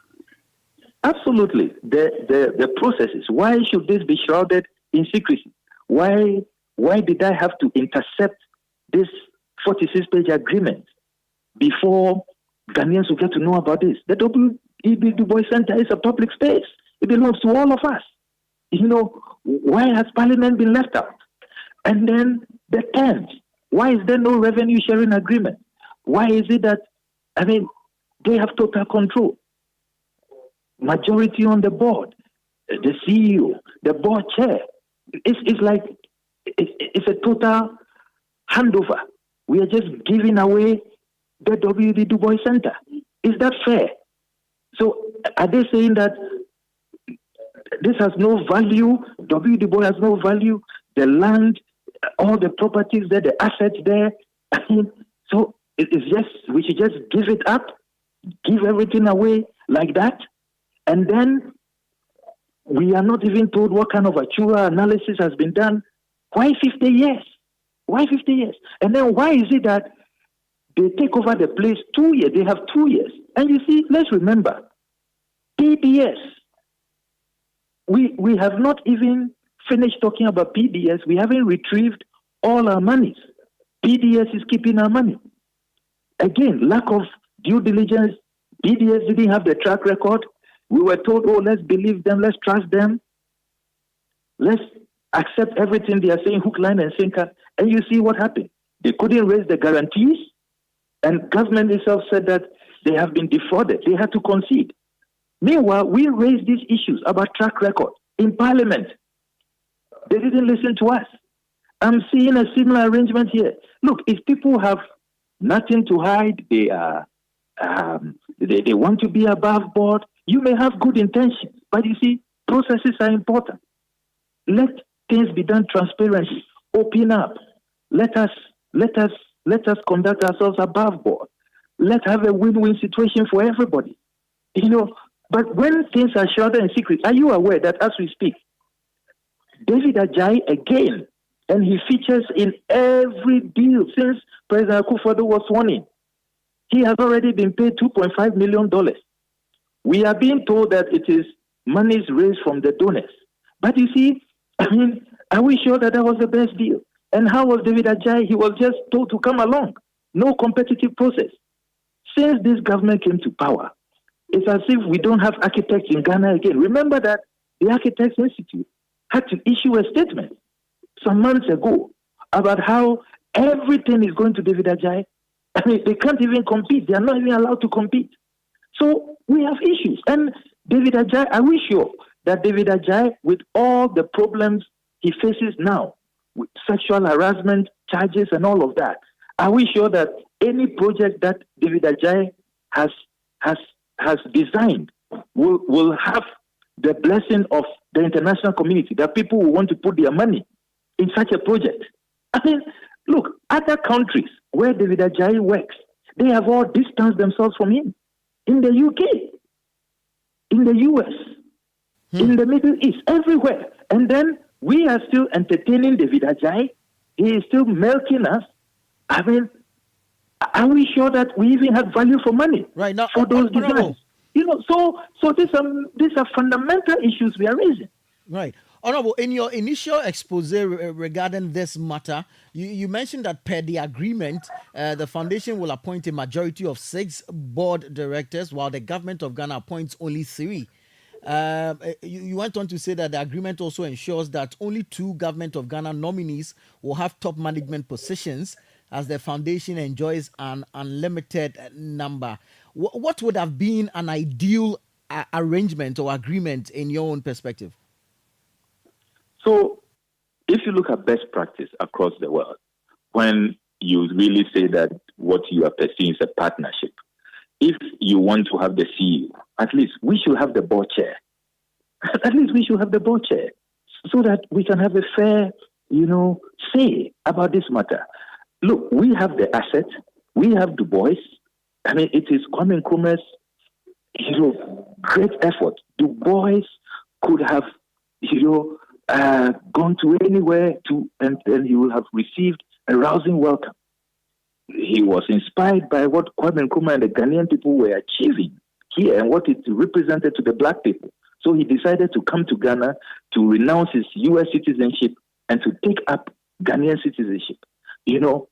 Absolutely. The processes. Why should this be shrouded in secrecy? Why did I have to intercept this 46-page agreement before Ghanaians will get to know about this? The W.E.B. Du Bois Center is a public space. It belongs to all of us. You know, why has Parliament been left out? And then the terms. Why is there no revenue sharing agreement? Why is it that, I mean, they have total control? Majority on the board, the CEO, the board chair. It's like, it's a total handover. We are just giving away the W.E.B. Du Bois Center. Is that fair? So are they saying that this has no value, W.E.B. Du Bois has no value, the land, all the properties there, the assets there? I mean, so it's just, we should just give it up, give everything away like that, and then we are not even told what kind of actuarial analysis has been done. Why 50 years? Why 50 years? And then why is it that they take over the place 2 years? They have 2 years. And you see, let's remember, PBS. We have not even finished talking about PBS. We haven't retrieved all our monies. PBS is keeping our money. Again, lack of due diligence. PBS didn't have the track record. We were told, oh, let's believe them, let's trust them. Let's accept everything they are saying, hook, line, and sinker. And you see what happened. They couldn't raise the guarantees, and government itself said that they have been defrauded. They had to concede. Meanwhile, we raised these issues about track record in Parliament. They didn't listen to us. I'm seeing a similar arrangement here. Look, if people have nothing to hide, they are they want to be above board. You may have good intentions, but you see, processes are important. Let things be done transparently. Open up. Let us conduct ourselves above board. Let's have a win-win situation for everybody. You know, but when things are shrouded in secret, are you aware that as we speak, David Ajayi again, and he features in every deal since President Akufo-Addo was sworn in. He has already been paid $2.5 million. We are being told that it is monies raised from the donors. But you see, are we sure that was the best deal? And how was David Ajayi? He was just told to come along. No competitive process. Since this government came to power, it's as if we don't have architects in Ghana again. Remember that the Architects Institute had to issue a statement some months ago about how everything is going to David Ajayi. They can't even compete. They are not even allowed to compete. So we have issues. And David Ajayi, are we sure that David Ajayi, with all the problems he faces now, with sexual harassment charges and all of that, are we sure that any project that David Ajayi has designed will have the blessing of the international community, that people will want to put their money in such a project? Look, other countries where David Ajayi works, they have all distanced themselves from him. In the UK, in the US, in the Middle East, everywhere. And then we are still entertaining David Ajayi. He is still milking us. Are we sure that we even have value for money? Right now, for those designs? So these are fundamental issues we are raising. Right. Honorable, in your initial expose regarding this matter, you mentioned that per the agreement, the foundation will appoint a majority of 6 board directors, while the government of Ghana appoints only 3. You went on to say that the agreement also ensures that only 2 government of Ghana nominees will have top management positions, as the foundation enjoys an unlimited number. What would have been an ideal arrangement or agreement in your own perspective? So, if you look at best practice across the world, when you really say that what you are pursuing is a partnership, if you want to have the CEO, at least we should have the board chair. At least we should have the board chair so that we can have a fair, say about this matter. Look, we have the asset. We have Du Bois. It is Kwame Nkrumah's, great effort. Du Bois could have, gone to anywhere and he will have received a rousing welcome. He was inspired by what Kwame Nkrumah and the Ghanaian people were achieving here and what it represented to the black people. So he decided to come to Ghana to renounce his U.S. citizenship and to take up Ghanaian citizenship.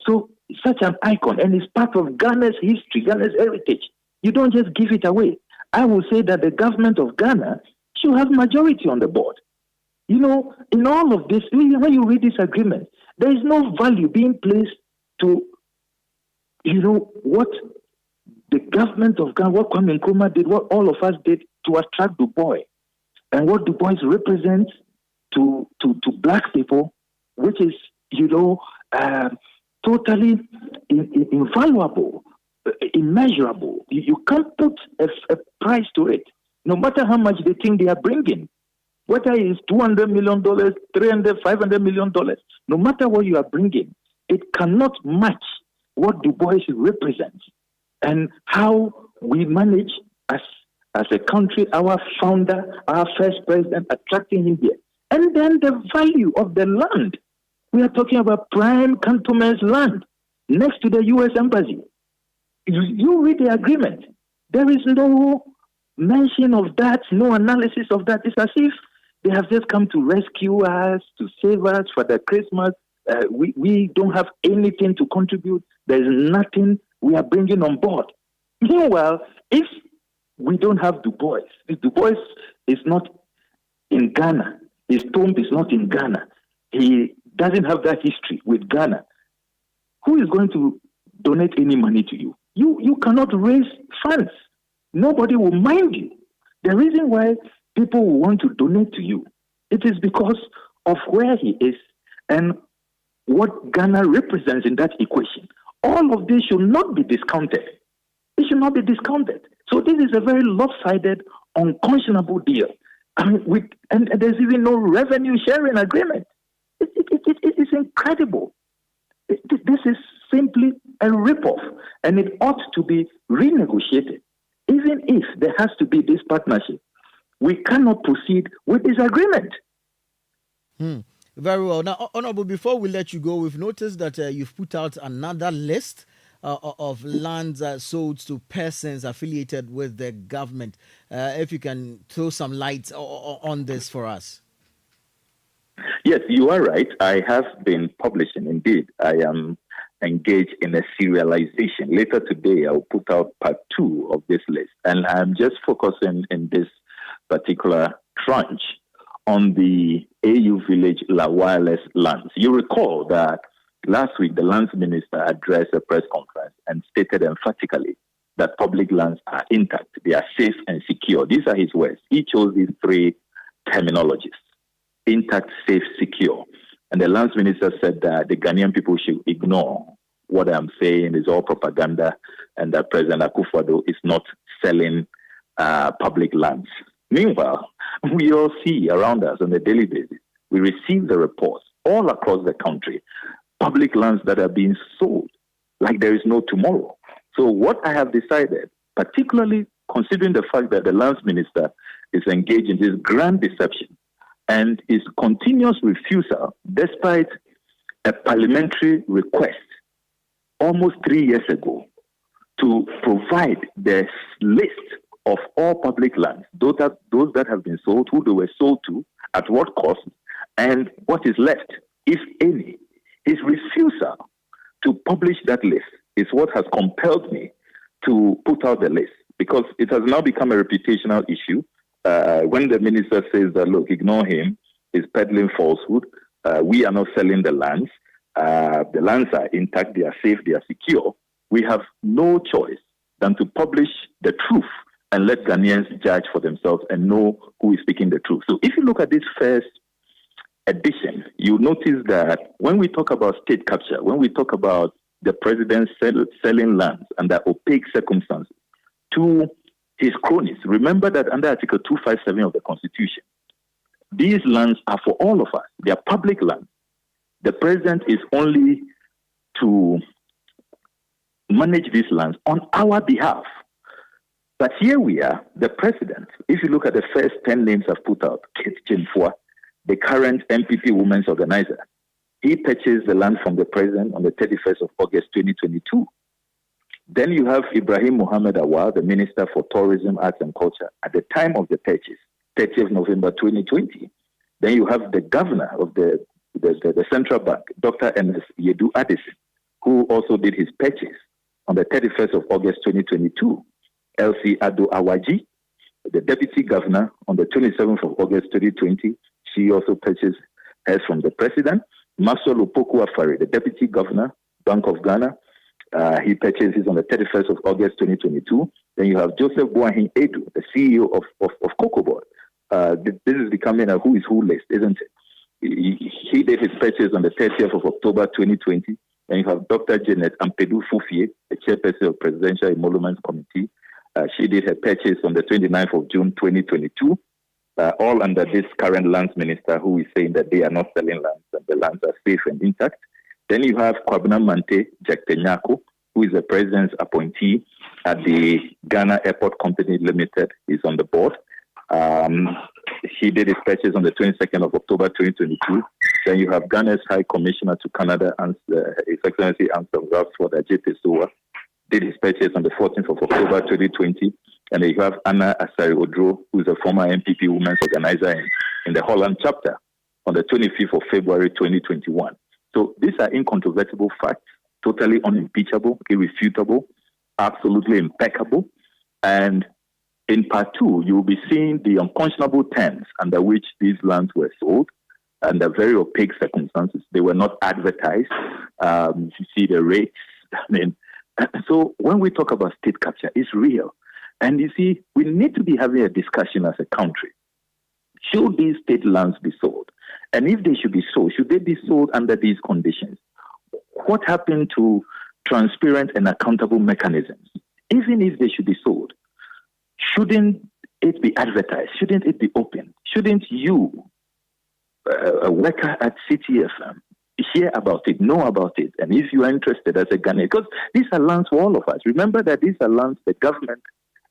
So such an icon, and it's part of Ghana's history, Ghana's heritage. You don't just give it away. I will say that the government of Ghana should have majority on the board. In all of this, when you read this agreement, there is no value being placed to, what the government of Ghana, what Kwame Nkrumah did, what all of us did to attract Du Bois, and what Du Bois represents to black people, which is, totally invaluable, immeasurable. You can't put a price to it, no matter how much they think they are bringing. Whether it's $200 million, $300, $500 million, no matter what you are bringing, it cannot match what Du Bois represents and how we manage as a country, our founder, our first president, attracting him here. And then the value of the land. We are talking about prime cantonment's land next to the U.S. Embassy. You read the agreement. There is no mention of that, no analysis of that. It's as if they have just come to rescue us, to save us for the Christmas. We don't have anything to contribute. There is nothing we are bringing on board. Meanwhile, if we don't have Du Bois, if Du Bois is not in Ghana, his tomb is not in Ghana, he doesn't have that history with Ghana, who is going to donate any money to you? You cannot raise funds. Nobody will mind you. The reason why people will want to donate to you, it is because of where he is and what Ghana represents in that equation. All of this should not be discounted. It should not be discounted. So this is a very lopsided, unconscionable deal. And there's even no revenue sharing agreement. It is incredible. This is simply a ripoff, and it ought to be renegotiated. Even if there has to be this partnership, we cannot proceed with this agreement. Very well. Now, Honorable, before we let you go, we've noticed that you've put out another list of lands sold to persons affiliated with the government. If you can throw some light on this for us. Yes, you are right. I have been publishing. Indeed, I am engaged in a serialization. Later today, I'll put out part 2 of this list. And I'm just focusing in this particular tranche on the AU Village La Wireless lands. You recall that last week, the lands minister addressed a press conference and stated emphatically that public lands are intact. They are safe and secure. These are his words. He chose these 3 terminologies: intact, safe, secure. And the lands minister said that the Ghanaian people should ignore what I'm saying is all propaganda and that President Akufo-Addo is not selling public lands. Meanwhile, we all see around us on a daily basis, we receive the reports all across the country, public lands that are being sold like there is no tomorrow. So what I have decided, particularly considering the fact that the lands minister is engaged in this grand deception and his continuous refusal, despite a parliamentary request almost 3 years ago to provide the list of all public lands, those that have been sold, who they were sold to, at what cost, and what is left, if any. His refusal to publish that list is what has compelled me to put out the list, because it has now become a reputational issue. When the minister says that, look, ignore him, he's peddling falsehood, we are not selling the lands, the lands are intact, they are safe, they are secure, we have no choice than to publish the truth and let Ghanaians judge for themselves and know who is speaking the truth. So if you look at this first edition, you notice that when we talk about state capture, when we talk about the president selling lands under opaque circumstances to his cronies, remember that under Article 257 of the Constitution, these lands are for all of us. They are public lands. The president is only to manage these lands on our behalf. But here we are, the president. If you look at the first 10 names I've put out, Kate Chinfua, the current MPP women's organizer, he purchased the land from the president on the 31st of August 2022. Then you have Ibrahim Mohammed Awar, the Minister for Tourism, Arts and Culture, at the time of the purchase, 30th of November 2020. Then you have the governor of the central bank, Dr. Ernest Yedu Addison, who also did his purchase on the 31st of August 2022. Elsie Ado Awaji, the deputy governor, on the 27th of August 2020, she also purchased hers from the president. Maxwell Opoku Afari, the deputy governor, Bank of Ghana, he purchased his on the 31st of August 2022. Then you have Joseph Boahin Edu, the CEO of Cocobod. This is becoming a who is who list, isn't it? He did his purchase on the 30th of October 2020. And you have Dr. Janet Ampedu Fufie, the chairperson of Presidential Emoluments Committee. She did her purchase on the 29th of June 2022, all under this current lands minister who is saying that they are not selling lands and the lands are safe and intact. Then you have Kwabena Mante Jaktenyako, who is the president's appointee at the Ghana Airport Company Limited. He's on the board. He did his purchase on the 22nd of October 2022. Then you have Ghana's High Commissioner to Canada, His Excellency Anson Rafford Ajete Sowa, did his purchase on the 14th of October 2020. And then you have Anna Asari Odro, who is a former MPP women's organizer in the Holland chapter, on the 25th of February 2021. So these are incontrovertible facts, totally unimpeachable, irrefutable, absolutely impeccable. And in part 2, you will be seeing the unconscionable terms under which these lands were sold under very opaque circumstances. They were not advertised. You see the rates. So when we talk about state capture, it's real. And you see, we need to be having a discussion as a country. Should these state lands be sold? And if they should be sold, should they be sold under these conditions? What happened to transparent and accountable mechanisms? Even if they should be sold, shouldn't it be advertised? Shouldn't it be open? Shouldn't you, a worker at Citi FM, hear about it, know about it? And if you are interested as a Ghanaian, because these are lands for all of us. Remember that these are lands the government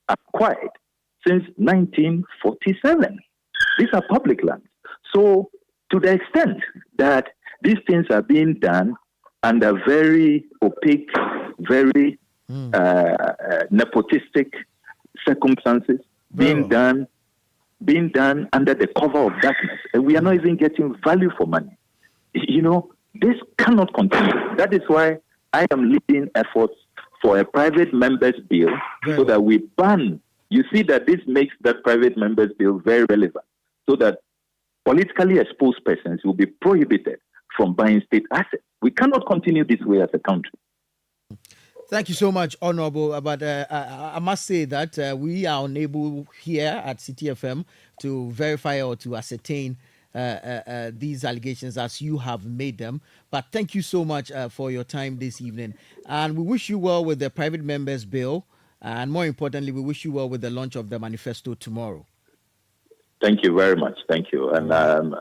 acquired since 1947. These are public lands. So to the extent that these things are being done under very opaque very nepotistic circumstances being done under the cover of darkness, and we are not even getting value for money. This cannot continue. That is why I am leading efforts for a private members bill so that we ban. You see that this makes that private members bill very relevant, so that politically exposed persons will be prohibited from buying state assets. We cannot continue this way as a country. Thank you so much, Honorable. But I must say that we are unable here at Citi FM to verify or to ascertain these allegations as you have made them. But thank you so much for your time this evening. And we wish you well with the private members bill. And more importantly, we wish you well with the launch of the manifesto tomorrow. Thank you very much. Thank you. And I'm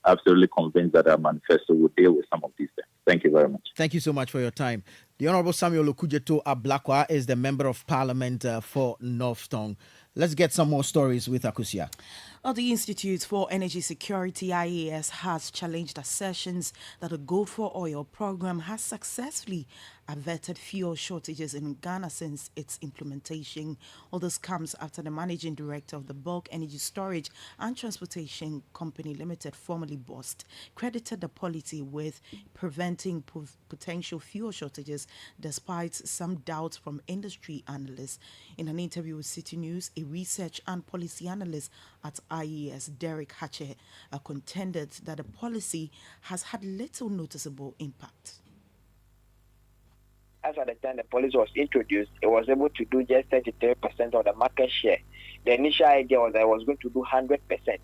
absolutely convinced that our manifesto will deal with some of these things. Thank you very much. Thank you so much for your time. The Honorable Samuel Okujeto Ablakwa is the Member of Parliament for North Tongue. Let's get some more stories with Akusia. Well, the Institute for Energy Security, IES, has challenged assertions that the Gold for Oil program has successfully averted fuel shortages in Ghana since its implementation. All this comes after the managing director of the Bulk Energy Storage and Transportation Company Limited, formerly BOST, credited the policy with preventing potential fuel shortages despite some doubts from industry analysts. In an interview with Citi News, a research and policy analyst at IES, Derek Hatcher, contended that the policy has had little noticeable impact. As at the time the policy was introduced, it was able to do just 33% of the market share. The initial idea was that it was going to do 100%.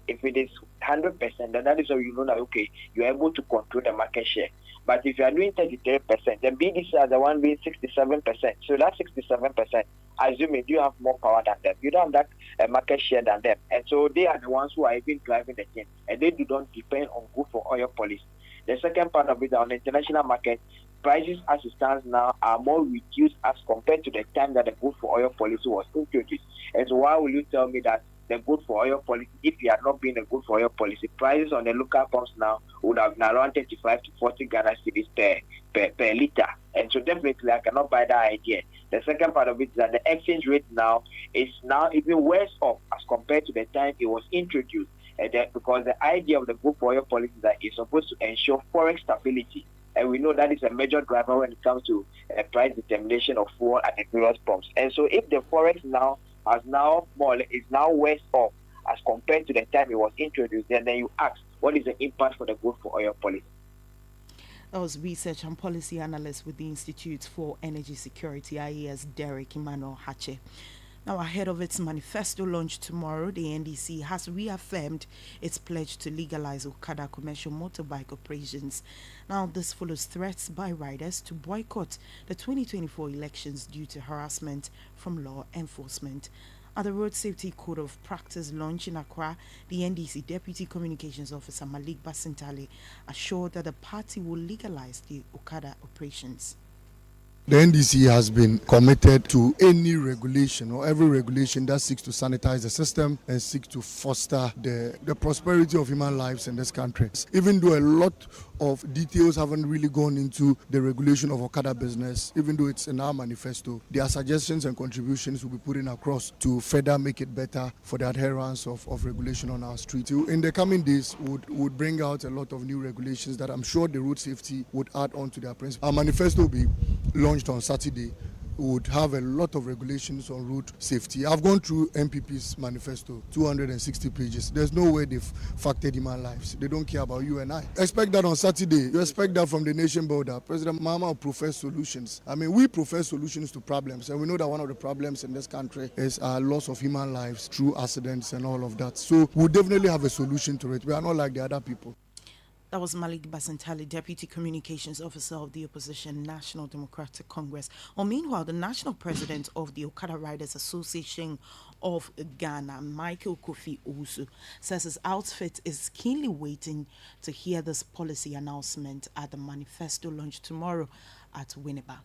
If it is 100%, then that is how you know that, okay, you're able to control the market share. But if you are doing 33%, then BDC are the one being 67%. So that 67%, assuming you have more power than them, you don't have that market share than them. And so they are the ones who are even driving the thing. And they do not depend on good for oil policy. The second part of it, on the international market, prices as it stands now are more reduced as compared to the time that the good for oil policy was introduced. And so why will you tell me that the good for oil policy, if you had not been a good for oil policy, prices on the local pumps now would have been around 35 to 40 Ghana cedis per liter. And so definitely I cannot buy that idea. The second part of it is that the exchange rate now is now even worse off as compared to the time it was introduced. Because the idea of the good for oil policy is that it's supposed to ensure forex stability. And we know that is a major driver when it comes to price determination of fuel at the various pumps. And so if the forex now is now worse off as compared to the time it was introduced, then you ask, what is the impact for the good for oil policy? That was research and policy analyst with the Institute for Energy Security, IES, Derek Emmanuel Hatche. Now, ahead of its manifesto launch tomorrow, the NDC has reaffirmed its pledge to legalize Okada commercial motorbike operations. Now, this follows threats by riders to boycott the 2024 elections due to harassment from law enforcement. At the Road Safety Code of Practice launch in Accra, the NDC Deputy Communications Officer Malik Basintali assured that the party will legalize the Okada operations. The NDC has been committed to any regulation or every regulation that seeks to sanitize the system and seeks to foster the prosperity of human lives in this country. Even though a lot of details haven't really gone into the regulation of Okada business, even though it's in our manifesto, there are suggestions and contributions we'll be putting across to further make it better for the adherence of regulation on our streets. In the coming days, would bring out a lot of new regulations that I'm sure the road safety would add on to their principles. Our manifesto will be launched on Saturday. Would have a lot of regulations on road safety. I've gone through MPP's manifesto, 260 pages. There's no way they've factored human lives. They don't care about you and I. Expect that on Saturday. You expect that from the nation builder. President Mahama will profess solutions. I mean, we profess solutions to problems, and we know that one of the problems in this country is loss of human lives through accidents and all of that. So we'll definitely have a solution to it. We are not like the other people. That was Malik Basintali, Deputy Communications Officer of the Opposition National Democratic Congress. Well, meanwhile, the National President of the Okada Riders Association of Ghana, Michael Kofi Owusu, says his outfit is keenly waiting to hear this policy announcement at the manifesto launch tomorrow at Winneba.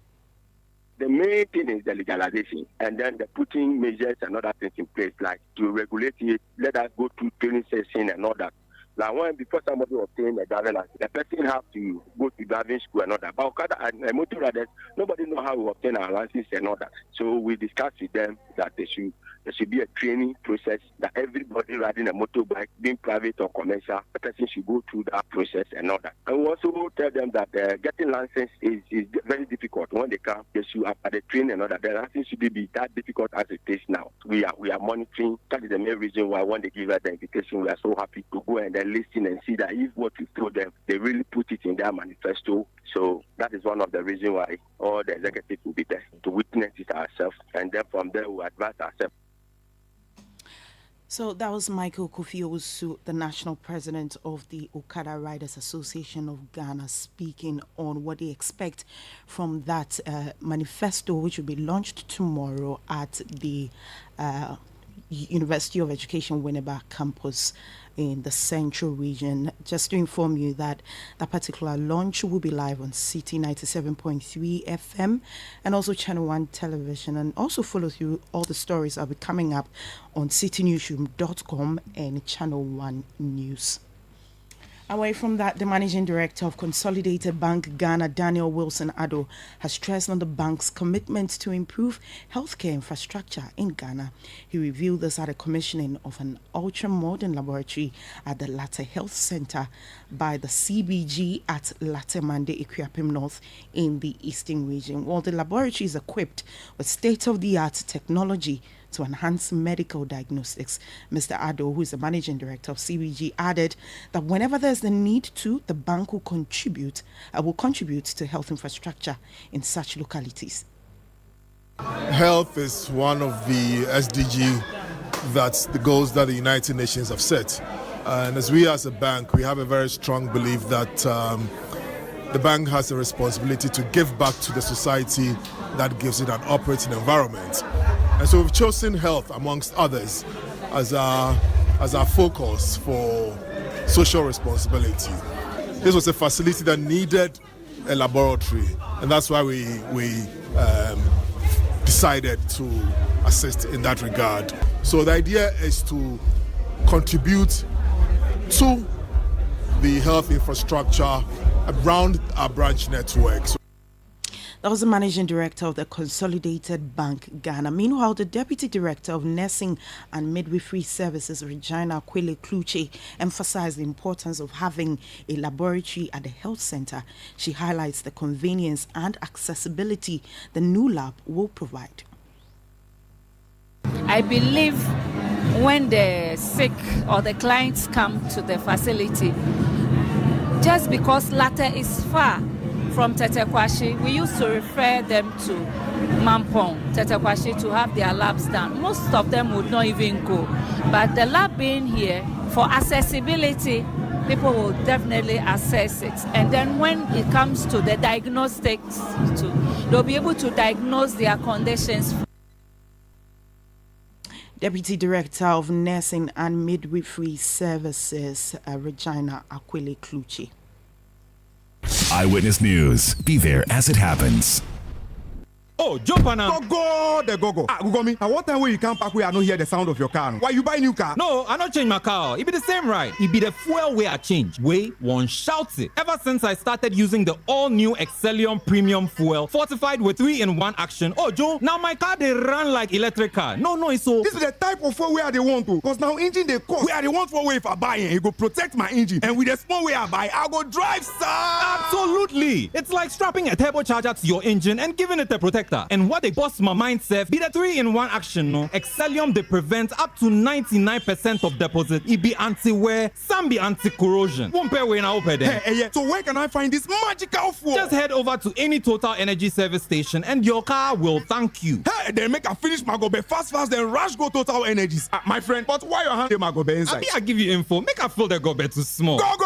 The main thing is the legalization, and then the putting measures and other things in place, like to regulate it, let us go to training session and all that. Now, when before somebody obtain a driving license, the person have to go to driving school and all that. But okada and motor riders, nobody know how to obtain a license and all that. So we discussed with them that there should be a training process that everybody riding a motorbike, being private or commercial, the person should go through that process and all that. And we also tell them that getting license is very difficult. When they come, they should after the training and all that. The license should be that difficult as it is now. We are monitoring. That is the main reason why when they give us the invitation, we are so happy to go and then listen and see that if what we told them, they really put it in their manifesto. So that is one of the reasons why all the executives will be there to witness it ourselves, and then from there we advise ourselves. So that was Michael Kofi Owusu, the national president of the Okada Riders Association of Ghana, speaking on what they expect from that manifesto, which will be launched tomorrow at the University of Education Winneba campus in the Central Region. Just to inform you that that particular launch will be live on Citi 97.3 FM and also Channel 1 Television, and also follow through all the stories that will be coming up on citynewsroom.com and Channel 1 News. Away from that, the Managing Director of Consolidated Bank Ghana, Daniel Wilson Addo, has stressed on the bank's commitment to improve healthcare infrastructure in Ghana. He revealed this at the commissioning of an ultra-modern laboratory at the Latte Health Center by the CBG at Latte Mande, Ikuapem North in the Eastern Region. While the laboratory is equipped with state-of-the-art technology to enhance medical diagnostics, Mr. Addo, who is the managing director of CBG, added that whenever there's the need to, the bank will contribute to health infrastructure in such localities. Health is one of the SDG, that's the goals that the United Nations have set. And as we as a bank, we have a very strong belief that the bank has a responsibility to give back to the society that gives it an operating environment. And so we've chosen health, amongst others, as our focus for social responsibility. This was a facility that needed a laboratory, and that's why we decided to assist in that regard. So the idea is to contribute to the health infrastructure around our branch network. That was the managing director of the Consolidated Bank Ghana. Meanwhile, the deputy director of Nursing and Midwifery Services, Regina Kwele Kluche, emphasized the importance of having a laboratory at the health center. She highlights the convenience and accessibility the new lab will provide. I believe when the sick or the clients come to the facility, just because Latte is far from Tetekwashi, we used to refer them to Mampong, Tetekwashi, to have their labs done. Most of them would not even go. But the lab being here, for accessibility, people will definitely access it. And then when it comes to the diagnostics, they'll be able to diagnose their conditions. Deputy Director of Nursing and Midwifery Services, Regina Akwele Kluche. Eyewitness News. Be there as it happens. Oh, jump on now. Go, go. Google me. At what time when you come back, we are not hear the sound of your car? Why you buy new car? No, I not change my car. It be the same ride. It be the fuel way I change. Way one shouts it. Ever since I started using the all-new Excellium Premium Fuel, fortified with 3-in-1 action. Oh, Joe, now my car they run like electric car. No, it's so. This is the type of fuel where they want to. Because now engine they cost. Where they want for way if I buy it, it go protect my engine. And with the small way I buy, I go drive, sir. Absolutely. It's like strapping a turbocharger to your engine and giving it a protector. And what they bust my mind, Seth, be the 3-in-1 action, no? Excellium, they prevent up to 99% of deposit. It be anti-wear, some be anti-corrosion. Won't pay when I open them. Hey, so where can I find this magical fuel? Just head over to any Total Energy service station and your car will thank you. Hey, then make a finish my gobe fast, then rush go Total Energies. My friend, but why your hand my gobe inside? I give you info. Make a fill the gobe too small. Go.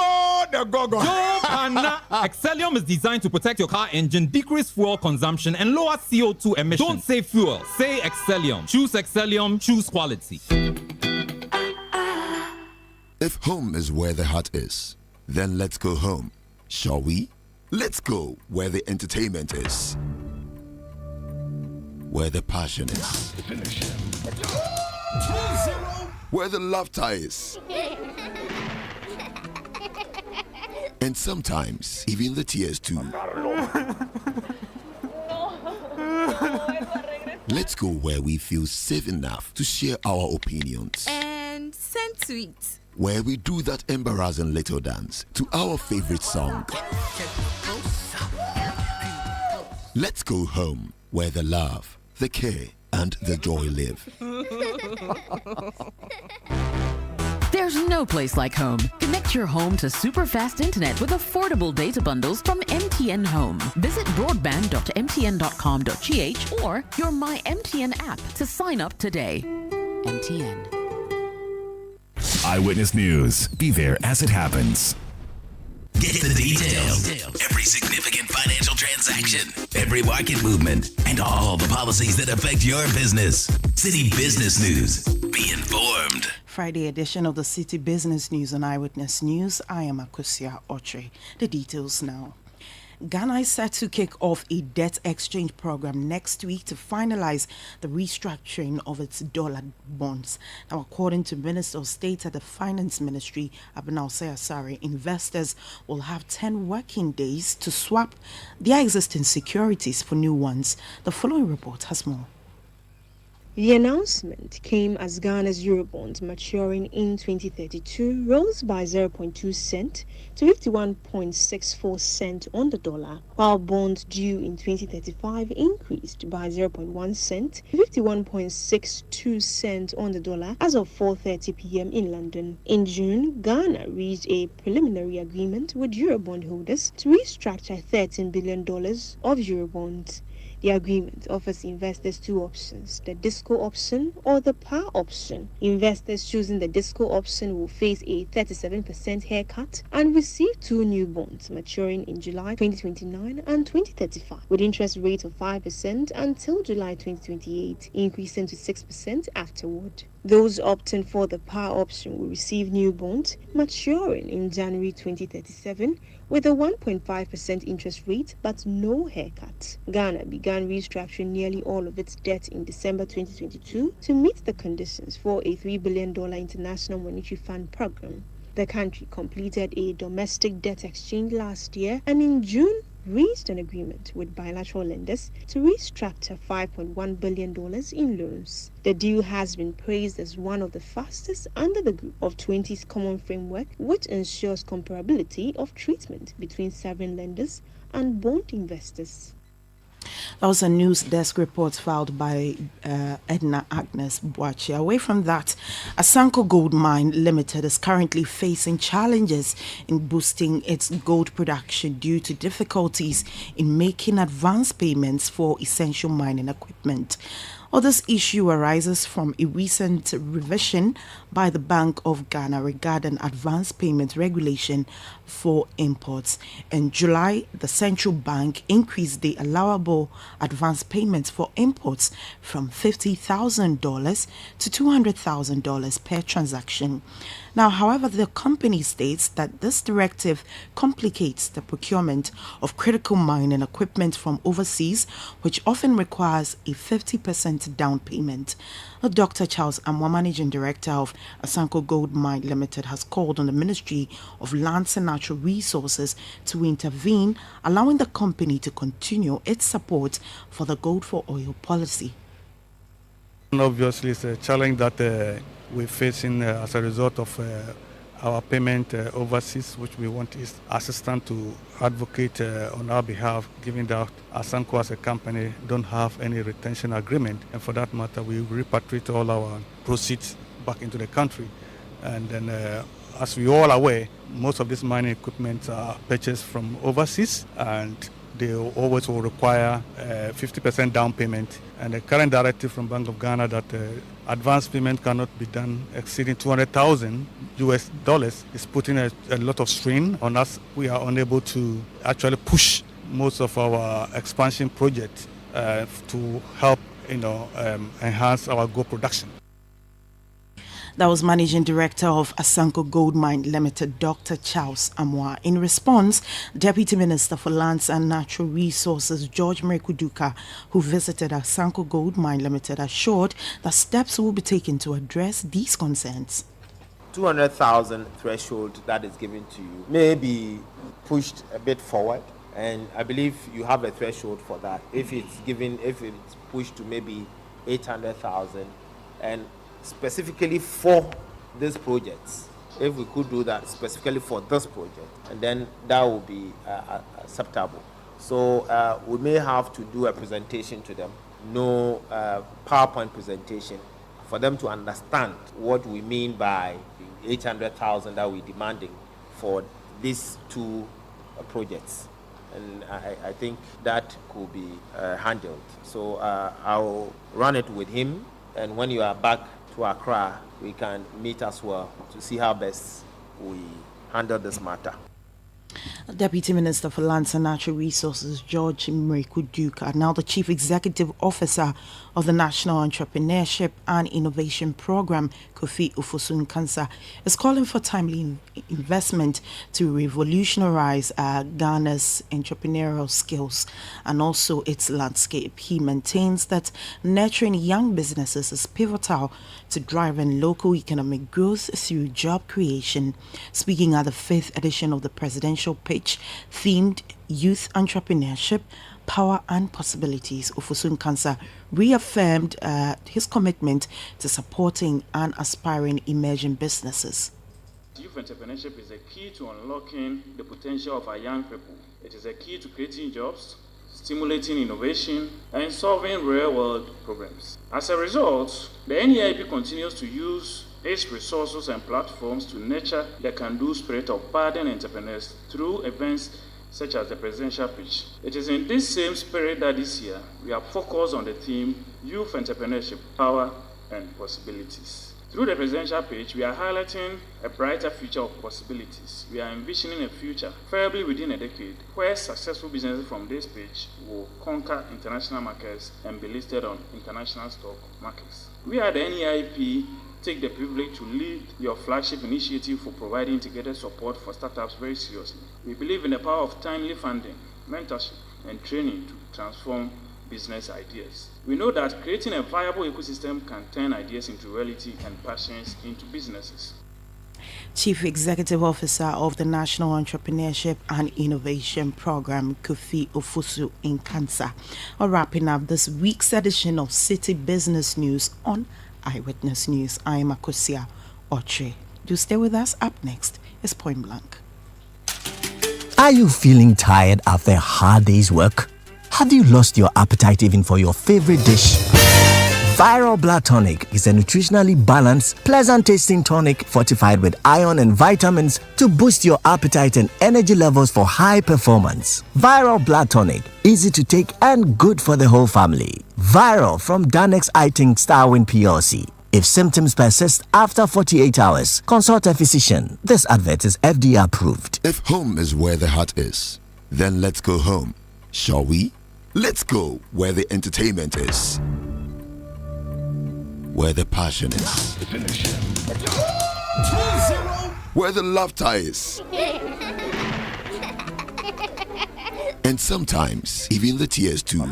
Excellium is designed to protect your car engine, decrease fuel consumption, and lower CO2 emissions. Don't say fuel, say Excellium. Choose Excellium, choose quality. If home is where the heart is, then let's go home, shall we? Let's go where the entertainment is, where the passion is, where the laughter is, and sometimes even the tears too. Let's go where we feel safe enough to share our opinions. And send tweets. Where we do that embarrassing little dance to our favorite song. Let's go home where the love, the care, and the joy live. There's no place like home. Connect your home to super fast internet with affordable data bundles from MTN Home. Visit broadband.mtn.com.gh or your My MTN app to sign up today. MTN. Eyewitness News. Be there as it happens. Get the details. Every significant financial transaction, every market movement, and all the policies that affect your business. City Business News. Be informed. Friday edition of the City Business News on Eyewitness News. I am Akusia Otre. The details now. Ghana is set to kick off a debt exchange program next week to finalize the restructuring of its dollar bonds. Now, according to Minister of State at the Finance Ministry, Abinal Sayasari, investors will have 10 working days to swap their existing securities for new ones. The following report has more. The announcement came as Ghana's Eurobonds maturing in 2032 rose by 0.2 cent to 51.64 cent on the dollar, while bonds due in 2035 increased by 0.1 cent to 51.62 cent on the dollar as of 4:30 p.m. in London. In June, Ghana reached a preliminary agreement with Eurobond holders to restructure $13 billion of Eurobonds. The agreement offers investors two options, the disco option or the par option. Investors choosing the disco option will face a 37% haircut and receive two new bonds maturing in July 2029 and 2035, with interest rates of 5% until July 2028, increasing to 6% afterward. Those opting for the par option will receive new bonds maturing in January 2037 with a 1.5% interest rate but no haircut. Ghana began restructuring nearly all of its debt in December 2022 to meet the conditions for a $3 billion International Monetary Fund program. The country completed a domestic debt exchange last year and in June reached an agreement with bilateral lenders to restructure $5.1 billion in loans. The deal has been praised as one of the fastest under the Group of 20's common framework, which ensures comparability of treatment between sovereign lenders and bond investors. That was a news desk report filed by Edna Agnes Boachi. Away from that, Asanko Gold Mine Limited is currently facing challenges in boosting its gold production due to difficulties in making advance payments for essential mining equipment. This issue arises from a recent revision by the Bank of Ghana regarding advance payment regulation for imports. In July, the central bank increased the allowable advance payments for imports from $50,000 to $200,000 per transaction. Now, however, the company states that this directive complicates the procurement of critical mining equipment from overseas, which often requires a 50% down payment. Dr. Charles Amwa, Managing Director of Asanko Gold Mine Limited, has called on the Ministry of Lands and Natural Resources to intervene, allowing the company to continue its support for the gold for oil policy. Obviously, it's a challenge that we're facing as a result of our payment overseas, which we want is assistance to advocate on our behalf, given that Asanko as a company don't have any retention agreement. And for that matter, we repatriate all our proceeds back into the country. And then, as we all are aware, most of this mining equipment are purchased from overseas, and they always will require 50% down payment. And the current directive from Bank of Ghana that advance payment cannot be done exceeding $200,000 is putting a lot of strain on us. We are unable to actually push most of our expansion projects to help, enhance our gold production. That was Managing Director of Asanko Gold Mine Limited, Dr. Charles Amwa. In response, Deputy Minister for Lands and Natural Resources, George Mrekuduka, who visited Asanko Gold Mine Limited, assured that steps will be taken to address these concerns. 200,000 threshold that is given to you may be pushed a bit forward, and I believe you have a threshold for that. If it's pushed to maybe 800,000, and specifically for these projects, if we could do that specifically for this project, and then that would be acceptable. So we may have to do a presentation to them, no PowerPoint presentation, for them to understand what we mean by the 800,000 that we're demanding for these two projects. And I think that could be handled. So I'll run it with him, and when you are back to Accra, we can meet as well to see how best we handle this matter. Deputy Minister for Lands and Natural Resources George Mreku Duke, now the Chief Executive Officer of the National Entrepreneurship and Innovation Program, Kofi Ofosu Nkansah, is calling for timely investment to revolutionize Ghana's entrepreneurial skills and also its landscape. He maintains that nurturing young businesses is pivotal to driving local economic growth through job creation. Speaking at the 5th edition of the presidential pitch themed Youth Entrepreneurship, Power and Possibilities, Ofosu Nkansah reaffirmed his commitment to supporting and aspiring emerging businesses. Youth entrepreneurship is a key to unlocking the potential of our young people. It is a key to creating jobs, stimulating innovation, and solving real-world problems. As a result, the NEIP continues to use its resources and platforms to nurture the can-do spirit of budding entrepreneurs through events such as the presidential pitch. It is in this same spirit that this year we are focused on the theme Youth Entrepreneurship, Power and Possibilities. Through the presidential pitch, we are highlighting a brighter future of possibilities. We are envisioning a future, preferably within a decade, where successful businesses from this pitch will conquer international markets and be listed on international stock markets. We at the NEIP take the privilege to lead your flagship initiative for providing integrated support for startups very seriously. We believe in the power of timely funding, mentorship, and training to transform business ideas. We know that creating a viable ecosystem can turn ideas into reality and passions into businesses. Chief Executive Officer of the National Entrepreneurship and Innovation Program, Kofi Ofosu Nkansah. Wrapping up this week's edition of City Business News on Eyewitness News. I am Akosia Oche. Do stay with us. Up next is Point Blank. Are you feeling tired after a hard day's work? Have you lost your appetite even for your favorite dish? Viral Blood Tonic is a nutritionally balanced, pleasant-tasting tonic fortified with iron and vitamins to boost your appetite and energy levels for high performance. Viral Blood Tonic, easy to take and good for the whole family. Viral from Danex Iting Starwin PLC. If symptoms persist after 48 hours, consult a physician. This advert is FDA approved. If home is where the heart is, then let's go home. Shall we? Let's go where the entertainment is. Where the passion is. Where the laughter is. And sometimes, even the tears too.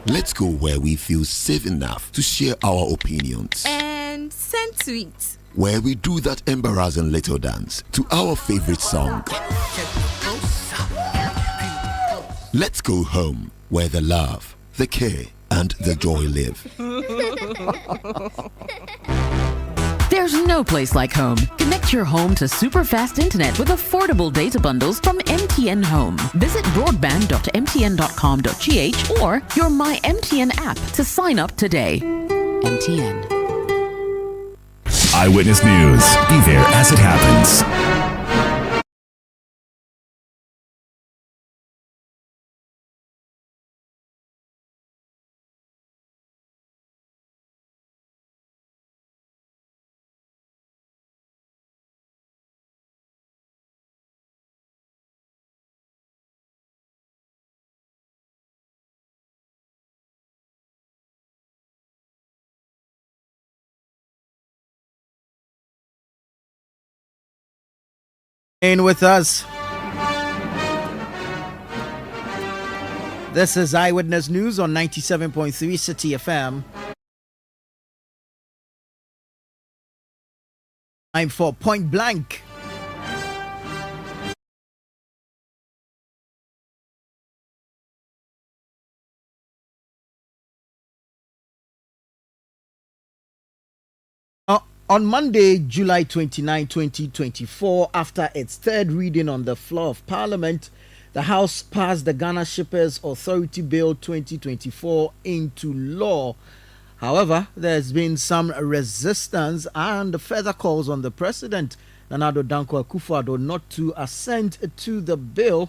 Let's go where we feel safe enough to share our opinions. And send tweets. Where we do that embarrassing little dance to our favorite song. Let's go home where the love, the care, and the joy live. There's no place like home. Connect your home to super fast internet with affordable data bundles from MTN Home. Visit broadband.mtn.com.gh or your My MTN app to sign up today. MTN. Eyewitness News. Be there as it happens. In with us. This is Eyewitness News on 97.3 Citi FM. Time for Point Blank. On Monday, July 29, 2024, after its third reading on the floor of Parliament, the House passed the Ghana Shippers Authority Bill 2024 into law. However, there's been some resistance and further calls on the President, Nana Addo Dankwa Akufo-Addo, not to assent to the bill.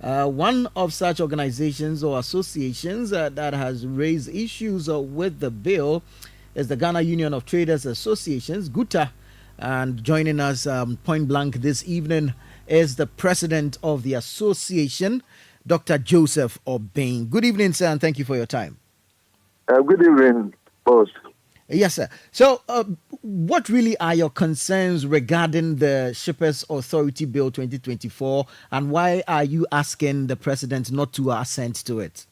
One of such organizations or associations that has raised issues with the bill is the Ghana Union of Traders Associations, GUTA. And joining us point blank this evening is the president of the association, Dr. Joseph Obeng. Good evening, sir, and thank you for your time. Good evening, boss. Yes, sir. So, what really are your concerns regarding the Shippers Authority Bill 2024, and why are you asking the president not to assent to it?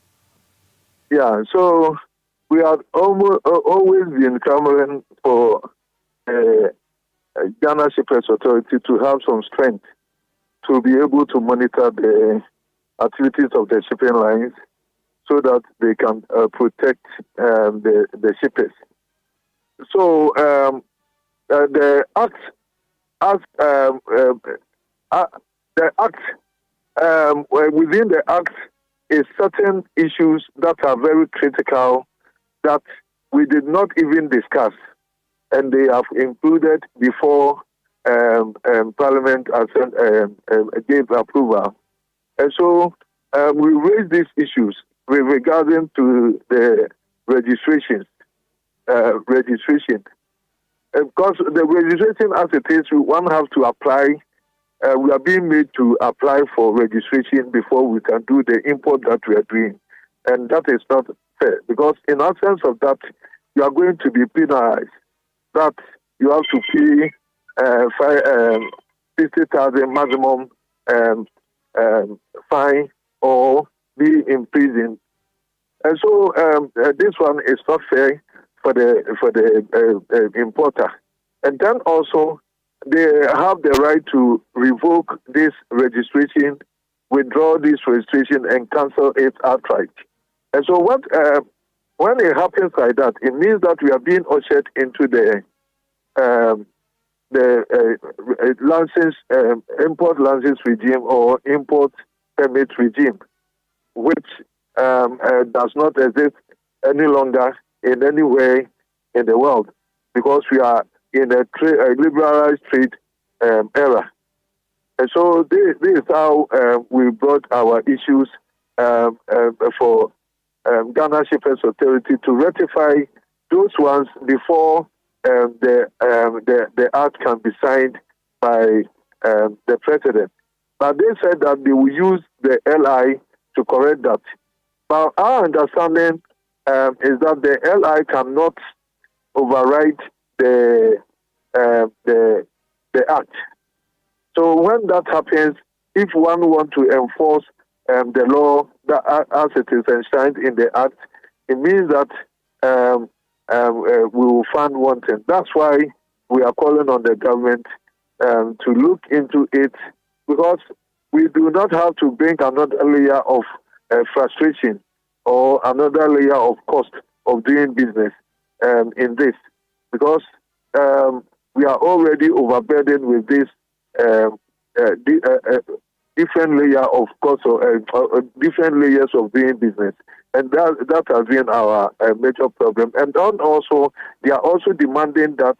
Yeah, so we have always been clamoring for Ghana Shippers Authority to have some strength to be able to monitor the activities of the shipping lines so that they can protect the shippers. So the act within the act is certain issues that are very critical that we did not even discuss, and they have included before Parliament gave approval. And so we raised these issues regarding to the registration. Because the registration as it is, one have to apply. We are being made to apply for registration before we can do the import that we are doing. And that is not fair, because in absence of that, you are going to be penalized. That you have to pay 50,000 maximum fine or be imprisoned. And so this one is not fair for the importer. And then also, they have the right to revoke this registration, withdraw this registration, and cancel it outright. And so when it happens like that, it means that we are being ushered into the license, import license regime or import permit regime, which does not exist any longer in any way in the world, because we are in a liberalized trade era. And so this is how we brought our issues for Ghana Shippers Authority to ratify those ones before the act can be signed by the president. But they said that they will use the LI to correct that. But our understanding is that the LI cannot override the act. So when that happens, if one wants to enforce the law that as it is enshrined in the act, it means that we will find wanting. That's why we are calling on the government to look into it, because we do not have to bring another layer of frustration or another layer of cost of doing business in this, because we are already overburdened with this different layer of cost or different layers of doing business, and that has been our major problem. And then also, they are also demanding that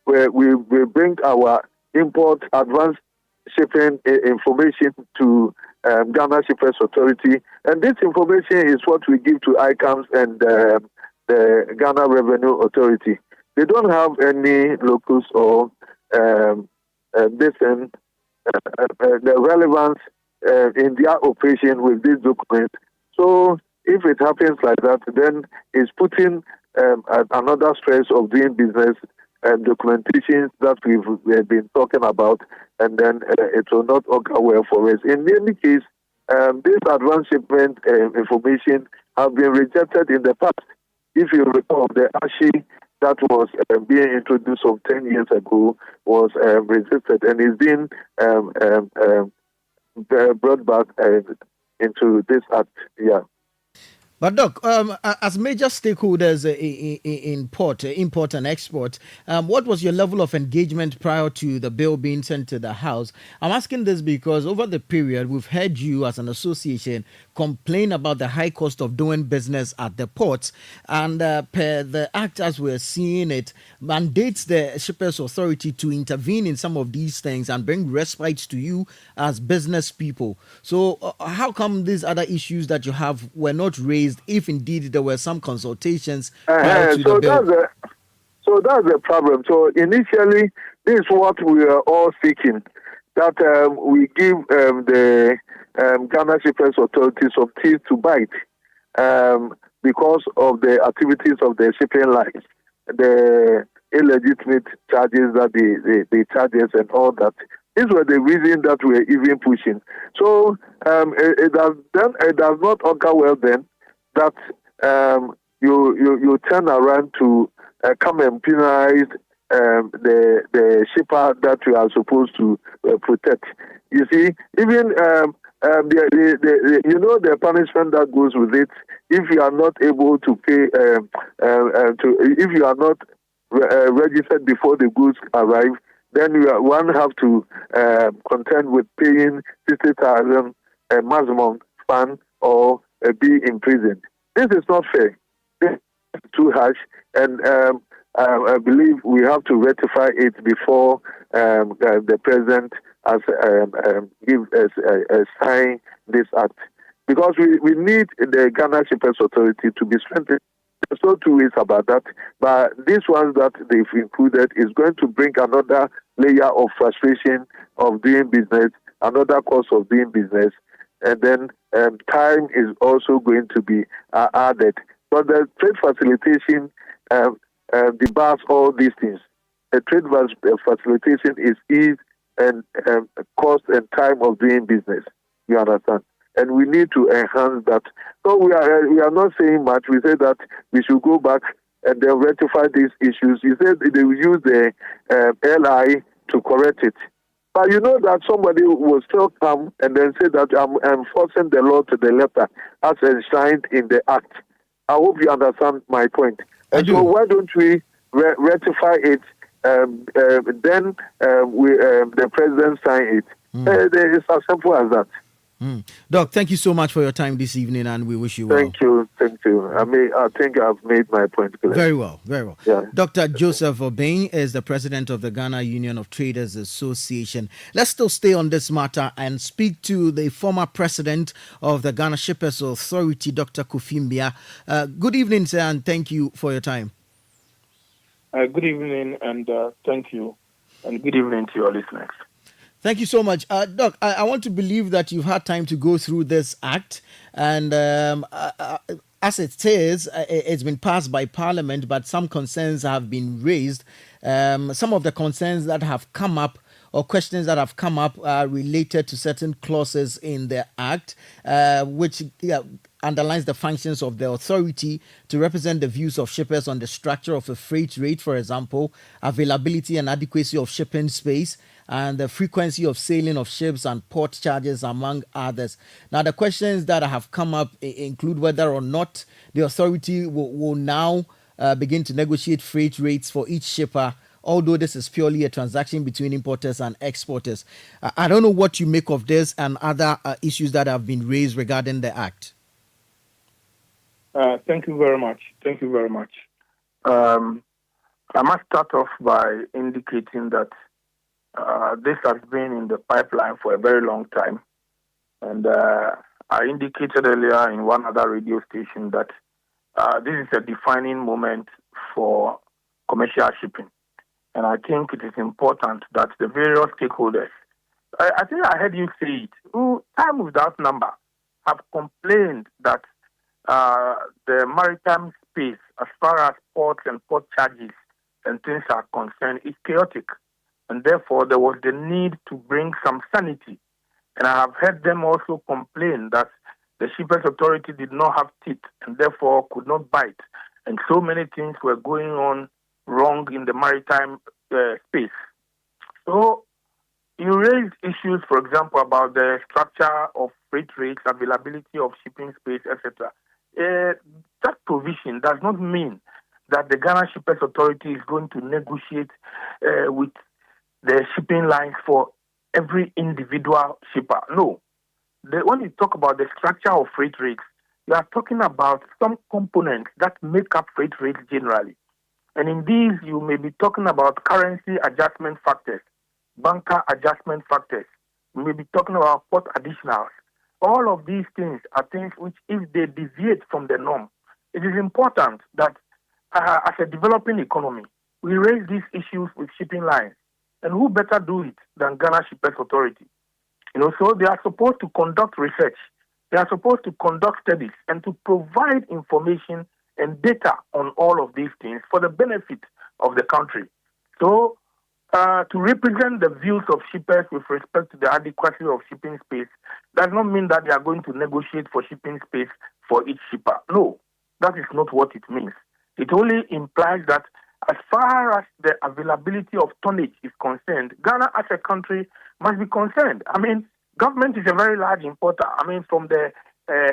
we bring our import advanced shipping information to Ghana Shippers Authority, and this information is what we give to ICAMS and the Ghana Revenue Authority. They don't have any locus or the relevance in their operation with this document. So if it happens like that, then it's putting another stress of doing business and documentation that we've been talking about, and then it will not augur well for us. In any case, this advanced shipment information have been rejected in the past. If you recall, the ASHI that was being introduced some 10 years ago was resisted and is being brought back into this act. Yeah. But Doc, as major stakeholders in import and export, what was your level of engagement prior to the bill being sent to the House? I'm asking this because over the period, we've heard you as an association complain about the high cost of doing business at the ports, and per the act as we're seeing it, mandates the Shippers Authority to intervene in some of these things and bring respite to you as business people. So how come these other issues that you have were not raised, if indeed there were some consultations prior to the bill? So that's the problem. So initially, this is what we are all seeking, that we give the Ghana Shippers Authority some teeth to bite because of the activities of the shipping lines, the illegitimate charges that they charge us and all that. These were the reason that we were even pushing. So it does not occur well then that you turn around to come and penalize the shipper that you are supposed to protect. You see, even the punishment that goes with it, if you are not able to pay, if you are not registered before the goods arrive, then one have to contend with paying 60,000 maximum fine or be imprisoned. This is not fair. This is too harsh, and I believe we have to rectify it before the president has sign this act, because we need the Ghana Shippers Authority to be strengthened. There's no two ways about that, but these ones that they've included is going to bring another layer of frustration of doing business, another cost of doing business, and then time is also going to be added. But the trade facilitation debars all these things. The trade facilitation is ease and cost and time of doing business. You understand? And we need to enhance that. So we are not saying much. We say that we should go back and then rectify these issues. You said they will use the LI to correct it. But you know that somebody will still come and then say that I'm enforcing the law to the letter as enshrined in the act. I hope you understand my point. And so why don't we rectify it? Then the president sign it. It's as simple as that. Doc, thank you so much for your time this evening, and we wish you well. Thank you. I think I've made my point clear. Very well. Yeah. Dr. Joseph Obeng is the president of the Ghana Union of Traders Association. Let's still stay on this matter and speak to the former president of the Ghana Shippers Authority, Dr. Kofi Mbia. Good evening, sir, and thank you for your time. Good evening, and thank you, and good evening to your listeners. Thank you so much. Doc, I want to believe that you've had time to go through this act, and as it says, it's been passed by Parliament, but some concerns have been raised. Some of the concerns that have come up or questions that have come up are related to certain clauses in the Act, which underlines the functions of the authority to represent the views of shippers on the structure of a freight rate, for example, availability and adequacy of shipping space, and the frequency of sailing of ships and port charges, among others. Now, the questions that have come up include whether or not the authority will now begin to negotiate freight rates for each shipper, although this is purely a transaction between importers and exporters. I don't know what you make of this and other issues that have been raised regarding the Act. Thank you very much. I must start off by indicating that this has been in the pipeline for a very long time. And I indicated earlier in one other radio station that this is a defining moment for commercial shipping. And I think it is important that the various stakeholders, I think I heard you say it, who, time without number, have complained that the maritime space, as far as ports and port charges and things are concerned, is chaotic. And therefore, there was the need to bring some sanity. And I have heard them also complain that the Shippers Authority did not have teeth and therefore could not bite. And so many things were going on wrong in the maritime space. So you raised issues, for example, about the structure of freight rates, availability of shipping space, etc. That provision does not mean that the Ghana Shippers Authority is going to negotiate with the shipping lines for every individual shipper. No. When you talk about the structure of freight rates, you are talking about some components that make up freight rates generally. And in these, you may be talking about currency adjustment factors, bunker adjustment factors. You may be talking about port additionals. All of these things are things which, if they deviate from the norm, it is important that as a developing economy, we raise these issues with shipping lines. And who better do it than Ghana Shippers Authority? So they are supposed to conduct research. They are supposed to conduct studies and to provide information and data on all of these things for the benefit of the country. So to represent the views of shippers with respect to the adequacy of shipping space does not mean that they are going to negotiate for shipping space for each shipper. No, that is not what it means. It only implies that as far as the availability of tonnage is concerned, Ghana as a country must be concerned. Government is a very large importer. From the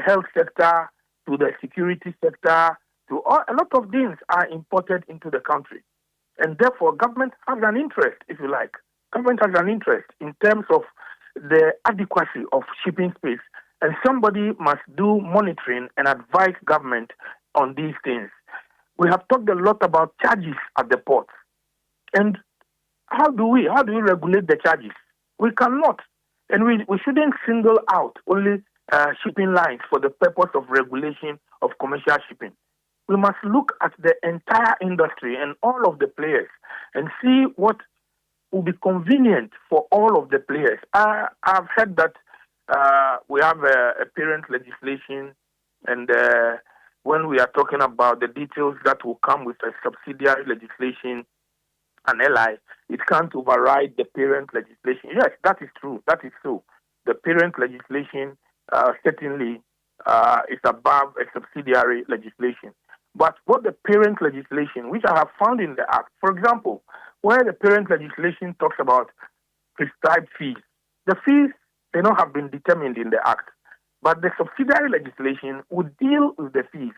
health sector to the security sector to a lot of things are imported into the country. And therefore, government has an interest, if you like. Government has an interest in terms of the adequacy of shipping space. And somebody must do monitoring and advise government on these things. We have talked a lot about charges at the port. And how do we regulate the charges? We cannot. And we shouldn't single out only shipping lines for the purpose of regulation of commercial shipping. We must look at the entire industry and all of the players and see what will be convenient for all of the players. I've heard that we have a parent legislation, and when we are talking about the details that will come with a subsidiary legislation, an ally, it can't override the parent legislation. Yes, that is true. That is so. The parent legislation certainly is above a subsidiary legislation. But what the parent legislation, which I have found in the Act, for example, where the parent legislation talks about prescribed fees, the fees, they don't have been determined in the Act. But the subsidiary legislation would deal with the fees.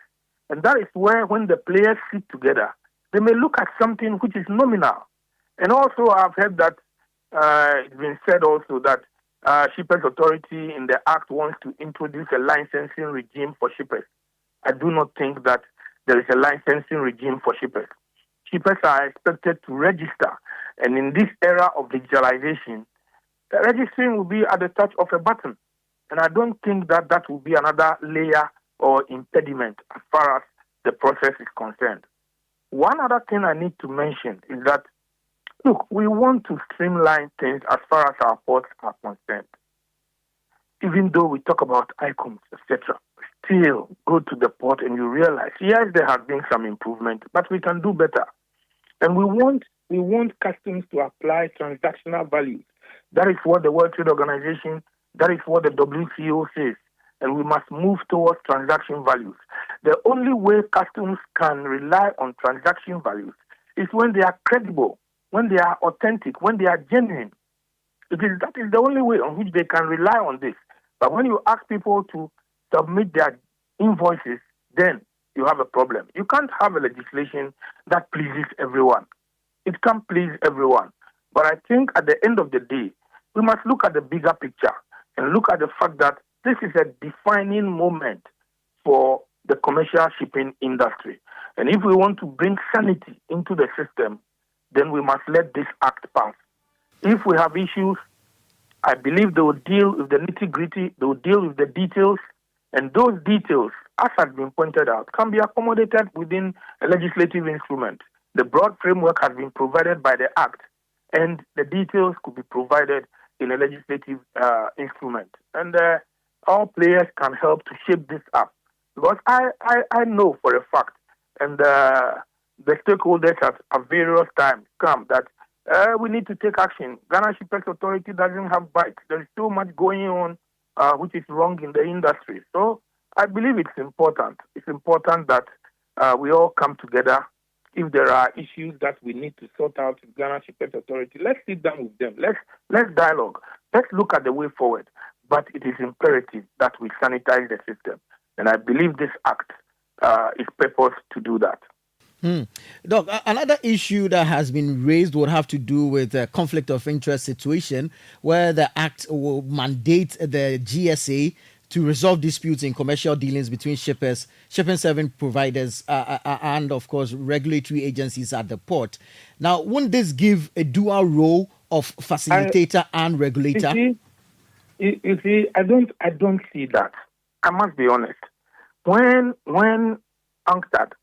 And that is where, when the players sit together, they may look at something which is nominal. And also, I've heard that it's been said also that Shippers Authority in the Act wants to introduce a licensing regime for shippers. I do not think that there is a licensing regime for shippers. Shippers are expected to register. And in this era of digitalization, the registering will be at the touch of a button. And I don't think that that will be another layer or impediment as far as the process is concerned. One other thing I need to mention is that, look, we want to streamline things as far as our ports are concerned. Even though we talk about icons, etc., still go to the port and you realize, yes, there has been some improvement, but we can do better. And we want customs to apply transactional values. That is what the World Trade Organization, that is what the WTO says. And we must move towards transaction values. The only way customs can rely on transaction values is when they are credible, when they are authentic, when they are genuine. That is the only way on which they can rely on this. But when you ask people to submit their invoices, then you have a problem. You can't have a legislation that pleases everyone. It can't please everyone. But I think at the end of the day, we must look at the bigger picture and look at the fact that this is a defining moment for the commercial shipping industry. And if we want to bring sanity into the system, then we must let this act pass. If we have issues, I believe they will deal with the nitty-gritty, they will deal with the details, and those details, as has been pointed out, can be accommodated within a legislative instrument. The broad framework has been provided by the Act, and the details could be provided in a legislative instrument. And all players can help to shape this up. Because I know for a fact, and the stakeholders at various times come that we need to take action. Ghana Shippers Authority doesn't have bites. There is so much going on which is wrong in the industry. So I believe it's important. It's important that we all come together if there are issues that we need to sort out with Ghana Shippers Authority, let's sit down with them. Let's dialogue. Let's look at the way forward. But it is imperative that we sanitize the system. And I believe this act is purposed to do that. Doc, another issue that has been raised would have to do with the conflict of interest situation, where the act will mandate the GSA to resolve disputes in commercial dealings between shippers, shipping service providers, and of course regulatory agencies at the port. Now, wouldn't this give a dual role of facilitator and regulator? You see, I don't see that. I must be honest. When UNCTAD,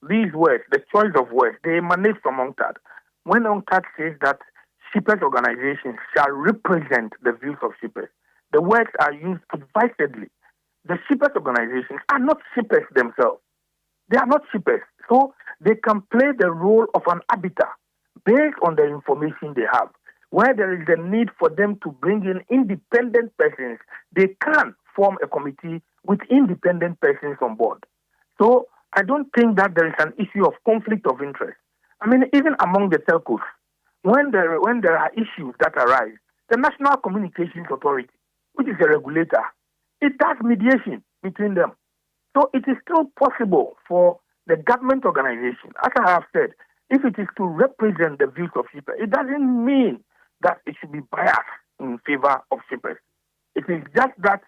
these words, the choice of words, they emanate from UNCTAD. When UNCTAD says that shippers organizations shall represent the views of shippers, the words are used advisedly. The shippers organizations are not shippers themselves. They are not shippers. So they can play the role of an arbiter based on the information they have. Where there is a need for them to bring in independent persons, they can form a committee with independent persons on board. So I don't think that there is an issue of conflict of interest. I mean, even among the telcos, when there are issues that arise, the National Communications Authority, which is a regulator, it does mediation between them. So it is still possible for the government organization, as I have said, if it is to represent the views of shippers, it doesn't mean that it should be biased in favor of shippers. It is just that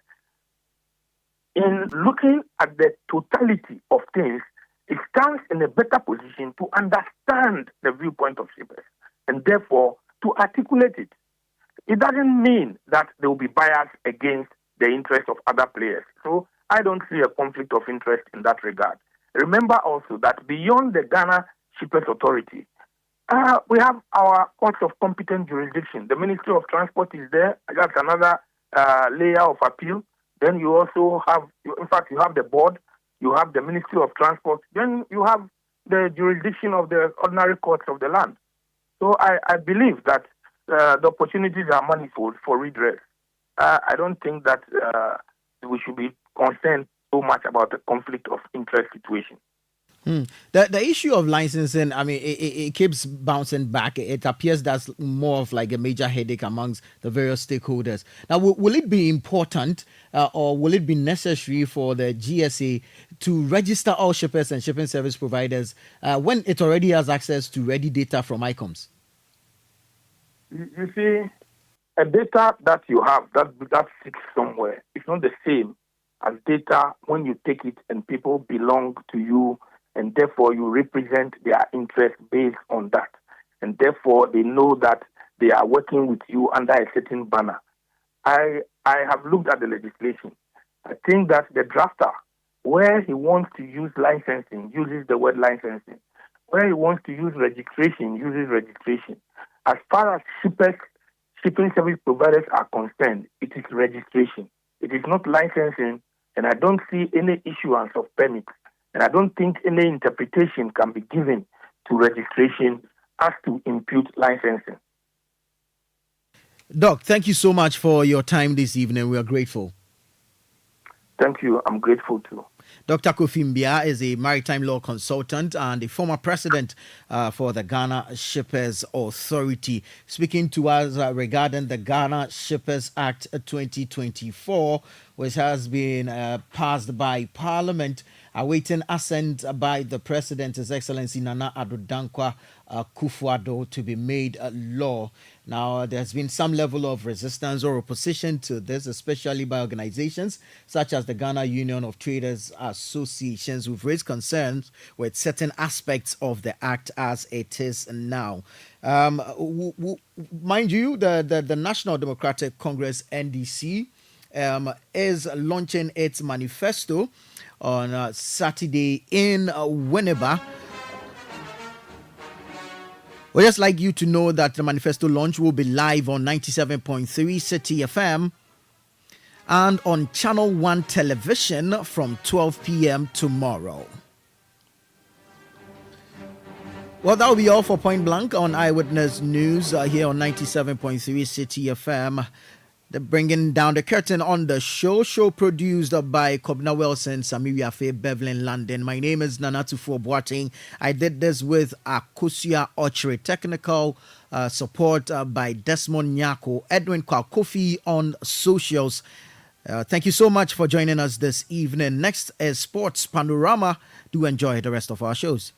in looking at the totality of things, it stands in a better position to understand the viewpoint of shippers and therefore to articulate it. It doesn't mean that they will be biased against the interests of other players. So I don't see a conflict of interest in that regard. Remember also that beyond the Ghana Shippers Authority, we have our courts of competent jurisdiction. The Ministry of Transport is there. That's another layer of appeal. Then you also have, in fact, you have the board, you have the Ministry of Transport, then you have the jurisdiction of the ordinary courts of the land. So I believe that the opportunities are manifold for redress. I don't think that we should be concerned so much about the conflict of interest situation. The issue of licensing, I mean, it keeps bouncing back. It appears that's more of like a major headache amongst the various stakeholders. Now, will it be important or will it be necessary for the GSA to register all shippers and shipping service providers when it already has access to ready data from ICOMS? You see, a data that you have, that sits somewhere, it's not the same as data when you take it and people belong to you, and therefore you represent their interest based on that. And therefore they know that they are working with you under a certain banner. I have looked at the legislation. I think that the drafter, where he wants to use licensing, uses the word licensing. Where he wants to use registration, uses registration. As far as shipping service providers are concerned, it is registration. It is not licensing, and I don't see any issuance of permits. And I don't think any interpretation can be given to registration as to impute licensing. Doc, thank you so much for your time this evening. We are grateful. Thank you. I'm grateful too. Dr. Kofi Mbia is a maritime law consultant and a former president for the Ghana Shippers Authority, speaking to us regarding the Ghana Shippers Act 2024, which has been passed by Parliament, awaiting assent by the President, His Excellency Nana Addo Dankwa Akufo-Addo, to be made law. Now, there's been some level of resistance or opposition to this, especially by organizations such as the Ghana Union of Traders Associations, who've raised concerns with certain aspects of the act as it is now. Mind you, the National Democratic Congress, NDC, is launching its manifesto on Saturday in Winneba. We'd just like you to know that the manifesto launch will be live on 97.3 Citi FM and on Channel 1 television from 12 p.m. tomorrow. Well, that will be all for Point Blank on Eyewitness News here on 97.3 Citi FM. bringing down the curtain on the show produced by Kobna Wilson, Samiria Faye, Bevelin London. My name is Nanatufo Boateng. I did this with Akusia Ochre, technical support by Desmond Nyako, Edwin Kwakofi on socials. Thank you so much for joining us this evening. Next is Sports Panorama. Do enjoy the rest of our shows.